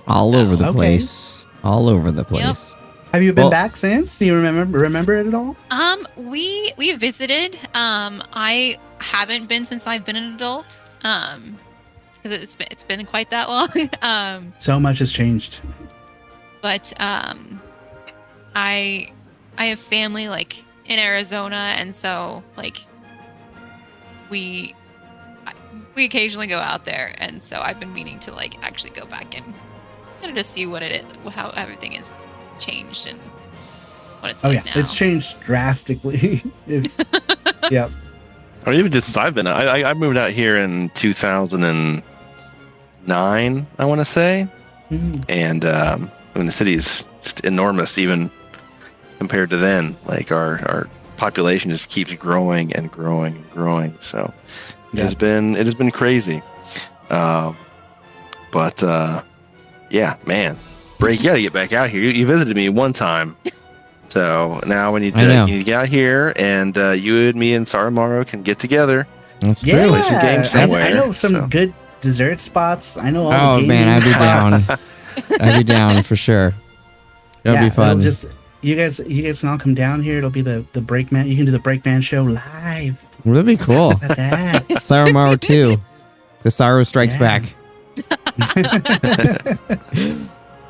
A: All over the
D: Okay.
A: place. All over the place.
D: Have you been
A: Well-
D: back since? Do you remember it at all?
C: We visited. I haven't been since I've been an adult. Because it's been quite that long.
D: So much has changed.
C: But I have family like in Arizona, and so like we occasionally go out there, and so I've been meaning to like actually go back and kind of just see what it is, how everything has changed and what it's like now.
D: It's changed drastically. Yep.
B: Or even just since I've been, I moved out here in 2009, I want to say, and I mean the city's just enormous, even compared to then. Like our population just keeps growing and growing and growing. So it has been crazy. But yeah, man, Break, you gotta get back out here. You visited me one time. So now we need to get out here, and you and me and Sarumaru can get together.
A: That's true.
D: Yeah,
B: Play some games somewhere.
D: I know some good dessert spots. I know all
A: Oh
D: the
A: man, I'd
D: gaming
A: be down.
D: spots.
A: I'd be down for sure. That'd be fun.
D: You guys can all come down here. It'll be the Breakman. You can do the Breakman show live.
A: That'd be cool.
D: How about that?
A: Sarumaru 2. The Saru Strikes
D: Yeah.
A: Back.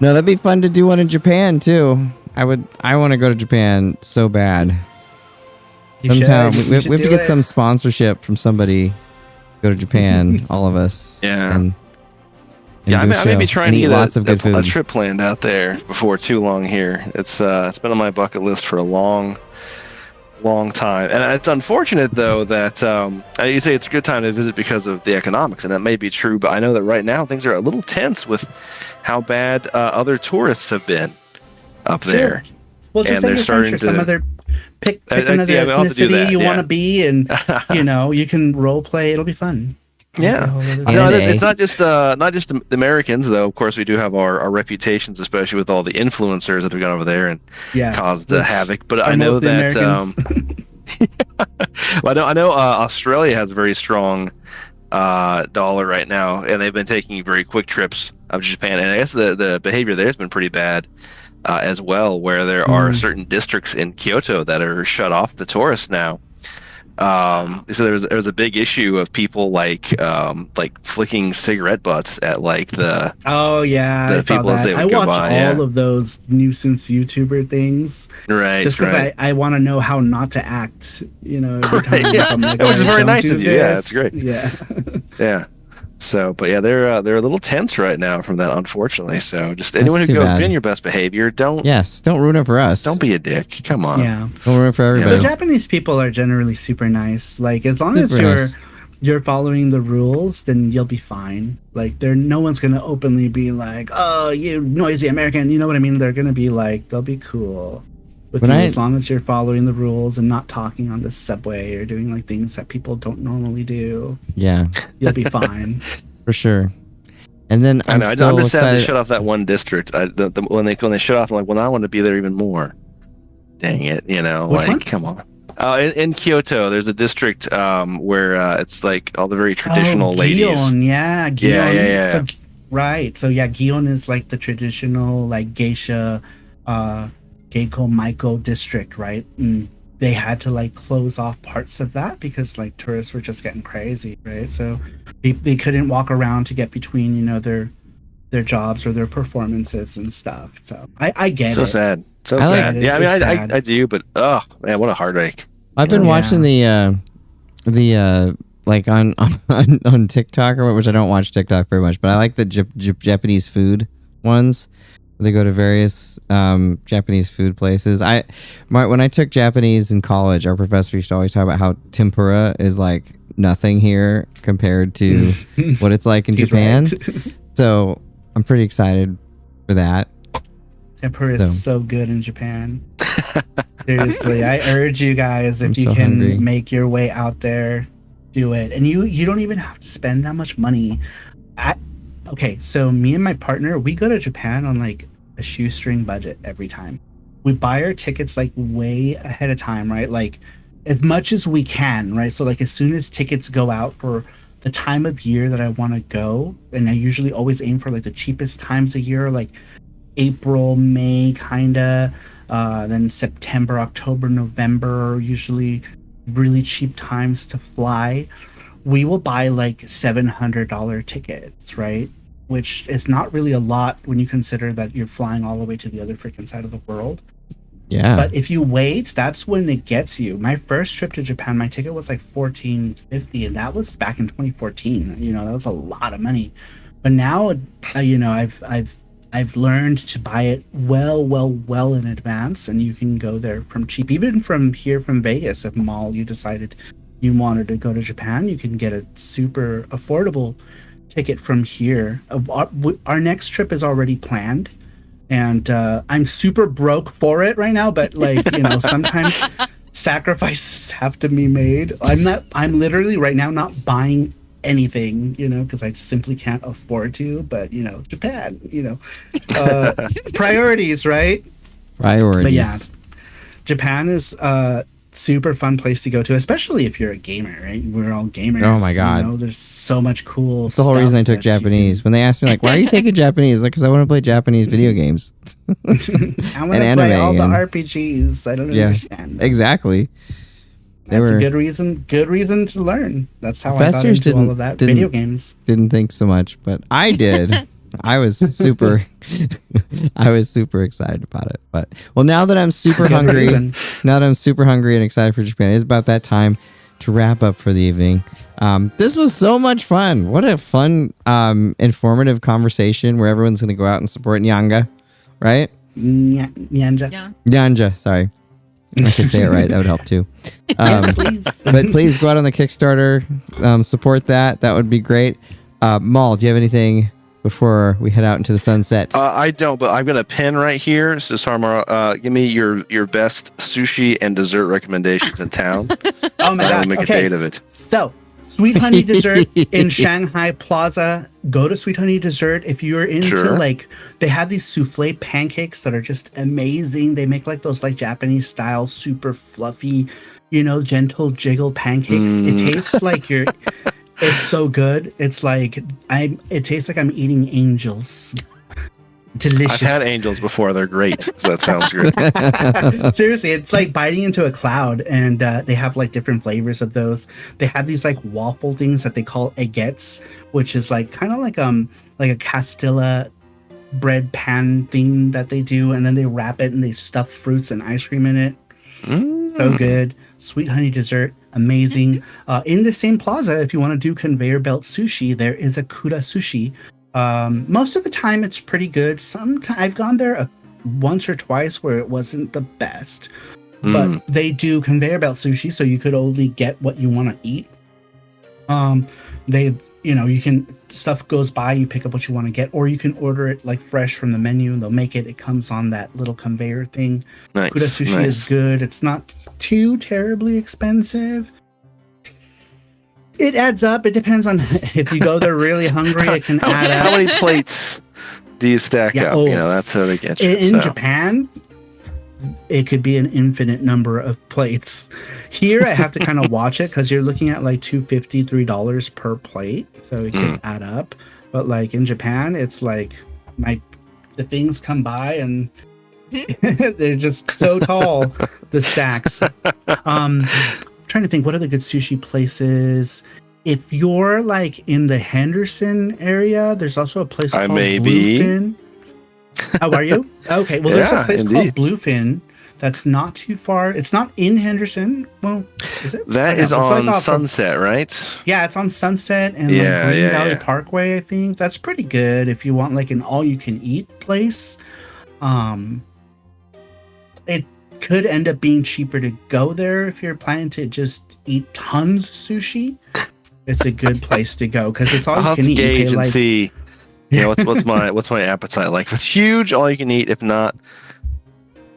A: No, that'd be fun to do one in Japan too. I want to go to Japan so bad.
D: You
A: Sometime
D: should.
A: we
D: You
A: have
D: should
A: to
D: do
A: get
D: it.
A: some sponsorship from somebody. Go to Japan, all of us.
B: Yeah.
A: And
B: Yeah,
A: do a
B: I may be
A: show
B: trying
A: and
B: to
A: eat
B: get
A: lots of good
B: a
A: food.
B: trip planned out there before too long here. It's been on my bucket list for a long time. And it's unfortunate, though, that you say it's a good time to visit because of the economics, and that may be true, but I know that right now things are a little tense with how bad other tourists have been up there.
D: Well, just
B: And
D: say
B: they're
D: you're friends with
B: starting
D: some
B: to-
D: other pick
B: yeah,
D: another
B: we'll have to do
D: ethnicity
B: that,
D: you
B: yeah.
D: want to be, and you can role play. It'll be fun.
B: Yeah.
D: It'll be a whole other
A: Yeah.
B: No,
A: And
B: it's not just the Americans, though. Of course, we do have our reputations, especially with all the influencers that have gone over there and caused
D: which
B: havoc. But
D: are
B: I know
D: mostly
B: that
D: Americans.
B: well, I know Australia has a very strong dollar right now, and they've been taking very quick trips up to Japan. And I guess the behavior there has been pretty bad as well, where there are certain districts in Kyoto that are shut off to tourists now. So there's a big issue of people like flicking cigarette butts at like the
D: Oh yeah,
B: the
D: I saw
B: people as
D: that.
B: they would
D: I
B: go
D: watch
B: by,
D: all
B: yeah.
D: of those nuisance YouTuber things
B: right
D: just because
B: right.
D: I want to know how not to act. Every time.
B: Right, yeah.
D: So I'm like,
B: Which is
D: "Alright,
B: very
D: don't
B: nice
D: do
B: of you. Yeah, it's
D: this."
B: great.
D: Yeah.
B: Yeah. So, but yeah, they're a little tense right now from that, unfortunately. So, just anyone who
A: too
B: goes,
A: bad.
B: be on your best behavior. Don't
A: ruin it for us.
B: don't be a dick. Come on.
D: Yeah.
A: Don't ruin it for
D: The
A: everybody.
D: Japanese people are generally super nice. Like as long as
A: Super nice.
D: you're following the rules, then you'll be fine. Like no one's gonna openly be like, "Oh, you noisy American." You know what I mean? They're gonna be like, they'll be cool with
A: When
D: you
A: I-
D: as long as you're following the rules and not talking on the subway or doing like things that people don't normally do.
A: Yeah,
D: You'll be fine.
A: for sure. And then
B: I
A: I'm
B: know.
A: still
B: I'm just sad they
A: excited.
B: shut off that one district. When they shut off, I'm like, well, now I want to be there even more. Dang it,
D: Which
B: like,
D: one?
B: come on. In Kyoto, there's a district where it's like all the very traditional ladies.
D: Gion, yeah, Gion.
B: Yeah.
D: So, right. So yeah, Gion is like the traditional like geisha, Geiko Maiko district, right? And they had to like close off parts of that because like tourists were just getting crazy, right? So they couldn't walk around to get between their jobs or their performances and stuff. So I get
B: So
D: it.
B: sad. So
A: I like
B: sad.
D: it.
B: Yeah, I mean,
D: It's sad.
B: I do, but oh man, what a heartache.
A: I've been
D: Yeah.
A: watching the like on TikTok which I don't watch TikTok very much, but I like the Japanese food ones. They go to various Japanese food places. When I took Japanese in college, our professor used to always talk about how tempura is like nothing here compared to what it's like in
D: He's
A: Japan.
D: right.
A: So I'm pretty excited for that.
D: Tempura is so good in Japan. Seriously, I urge you guys, if
A: I'm
D: you
A: so
D: can
A: hungry.
D: make your way out there, do it. And you don't even have to spend that much money. Okay, so me and my partner, we go to Japan on like a shoestring budget every time. We buy our tickets like way ahead of time, right? Like as much as we can, right? So like as soon as tickets go out for the time of year that I want to go, and I usually always aim for like the cheapest times of year, like April, May, kinda. Then September, October, November are usually really cheap times to fly. We will buy like $700 tickets, right? Which is not really a lot when you consider that you're flying all the way to the other freaking side of the world.
A: Yeah.
D: But if you wait, that's when it gets you. My first trip to Japan, my ticket was like $14.50, and that was back in 2014. You know, that was a lot of money. But now, you know, I've learned to buy it well in advance, and you can go there from cheap. Even from here, from Vegas, if Maul, you decided you wanted to go to Japan, you can get a super affordable ticket from here. Our next trip is already planned. And I'm super broke for it right now, but like, you know, sometimes sacrifices have to be made. I'm literally right now not buying anything, you know, because I simply can't afford to. But, you know, Japan, you know, priorities, right?
A: Priorities.
D: But yeah, Japan is super fun place to go to, especially if you're a gamer, right? We're all gamers.
A: Oh my God.
D: You know, there's so much cool
A: That's the whole reason I took Japanese. When they asked me, like, why are you taking Japanese? Like, because I want to play Japanese video games.
D: I want to play all the RPGs. I don't understand.
A: Exactly.
D: That's a good reason to learn. That's how I got into all of that. Video games.
A: Didn't think so much, but I did. I was super excited about it. But well, now that I'm super hungry and excited for Japan, it's about that time to wrap up for the evening. This was so much fun. What a fun, informative conversation where everyone's going to go out and support Nyanja, right?
D: Nyanja.
C: Yeah.
A: Nyanja, sorry. I could say it right. That would help too.
D: Yes, please.
A: But please go out on the Kickstarter, support that. That would be great. Maul, do you have anything before we head out into the sunset?
B: I don't, but I've got a pen right here. So Sarumaru, give me your best sushi and dessert recommendations in town.
D: Oh my God.
B: I'll make a date of it.
D: So, Sweet Honey Dessert in Shanghai Plaza. Go to Sweet Honey Dessert if you're into like, they have these souffle pancakes that are just amazing. They make like those like Japanese style, super fluffy, you know, gentle jiggle pancakes. It tastes like it's so good. It's like it tastes like I'm eating angels. Delicious.
B: I've had angels before. They're great. So that sounds good.
D: Seriously, it's like biting into a cloud, and they have like different flavors of those. They have these like waffle things that they call eguettes, which is like kind of like a Castilla bread pan thing that they do, and then they wrap it and they stuff fruits and ice cream in it. So good. Sweet Honey Dessert, amazing. In the same plaza, if you want to do conveyor belt sushi, there is a Kura Sushi. Most of the time it's pretty good. Sometimes I've gone there once or twice where it wasn't the best, but they do conveyor belt sushi, so you could only get what you want to eat. They, you know, you can, stuff goes by, you pick up what you want to get, or you can order it like fresh from the menu and they'll make it. It comes on that little conveyor thing.
B: Nice.
D: Kura Sushi is good. It's not too terribly expensive. It adds up. It depends on if you go there really hungry, it can add up.
B: How many plates do you stack up? You know, that's how they get you.
D: In Japan, it could be an infinite number of plates. Here, I have to kind of watch it because you're looking at like $2.50, $3 per plate, so it can add up. But like in Japan, it's like the things come by and they're just so tall, the stacks. Trying to think what other good sushi places. If you're like in the Henderson area, there's also a place called Bluefin. Oh, are you? Okay, well, there's a place called Bluefin that's not too far. It's not in Henderson. Well, is it?
B: That is on like Sunset, right?
D: Yeah, it's on Sunset and Green Valley Parkway, I think. That's pretty good if you want like an all-you-can-eat place. It could end up being cheaper to go there if you're planning to just eat tons of sushi. It's a good place to go because it's all you can eat.
B: Gauge and see, you know, what's my appetite like. If it's huge, all you can eat. If not,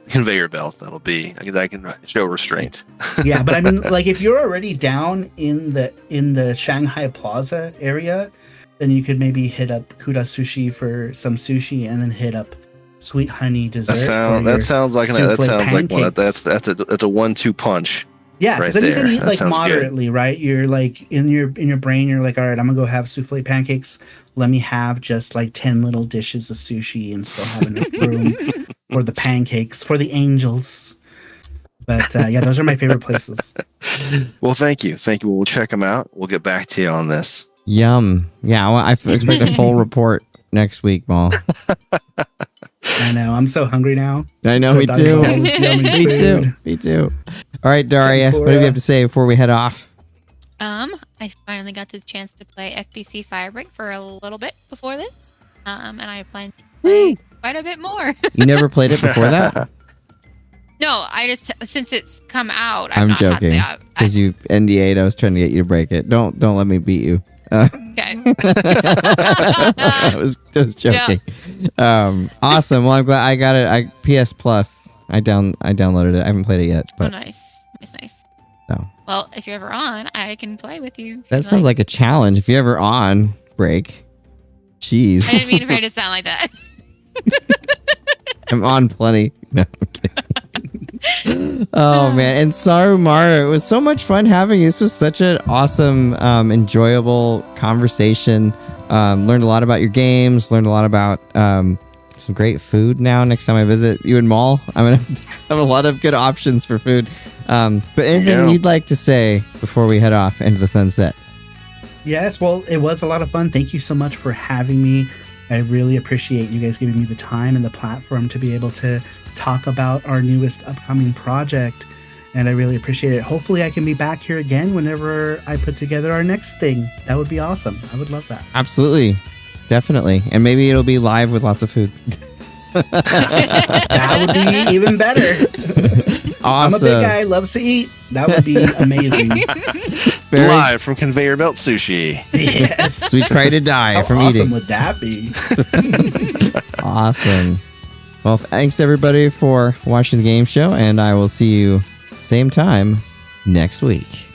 B: conveyor belt. That'll be. I can show restraint.
D: Yeah, but I mean, like if you're already down in the Shanghai Plaza area, then you could maybe hit up Kura Sushi for some sushi, and then hit up Sweet Honey Dessert.
B: That sounds like one. That's a 1-2 punch.
D: Yeah, because
B: right
D: then you can eat
B: that
D: like moderately, good. Right? You're like in your brain, you're like, all right, I'm gonna go have souffle pancakes. Let me have just like 10 little dishes of sushi and still have enough room. or the pancakes for the angels. But yeah, those are my favorite places.
B: Well, thank you. We'll check them out. We'll get back to you on this.
A: Yum. Yeah, well, I expect a full report next week, Maul.
D: I know. I'm so hungry now.
A: I know,
D: So
A: me
D: done
A: too.
D: with all this yummy
A: Me too.
D: food.
A: Me too. All right, Darria, what do you have to say before we head off?
C: I finally got the chance to play FBC Firebreak for a little bit before this. And I plan to play quite a bit more.
A: You never played it before that?
C: No, I just since it's come out,
A: I'm
C: not
A: joking.
C: had
A: Because you NDA'd, I was trying to get you to break it. Don't let me beat you.
C: okay.
A: I was joking. Awesome. Well, I'm glad I got it. PS Plus. I downloaded it. I haven't played it yet. But
C: Nice.
A: No.
C: Well, if you're ever on, I can play with you.
A: That sounds like a challenge. If you're ever on break, jeez.
C: I didn't mean for it to sound like that.
A: I'm on plenty. No, I'm kidding. Oh man, and Sarumaru, it was so much fun having you. This is such an awesome, enjoyable conversation. Learned a lot about your games. Learned a lot about some great food. Now, next time I visit you in Maul, I'm gonna have a lot of good options for food. But anything you'd like to say before we head off into the sunset?
D: Yes, well, it was a lot of fun. Thank you so much for having me. I really appreciate you guys giving me the time and the platform to be able to talk about our newest upcoming project. And I really appreciate it. Hopefully I can be back here again whenever I put together our next thing. That would be awesome. I would love that.
A: Absolutely. Definitely. And maybe it'll be live with lots of food.
D: That would be even better.
A: Awesome.
D: I'm a big guy, loves to eat. That would be amazing.
B: Live from Conveyor Belt Sushi.
D: Yes.
A: We try to die
D: How
A: from
D: awesome
A: eating.
D: would that be?
A: Awesome. Well, thanks everybody for watching the game show, and I will see you same time next week.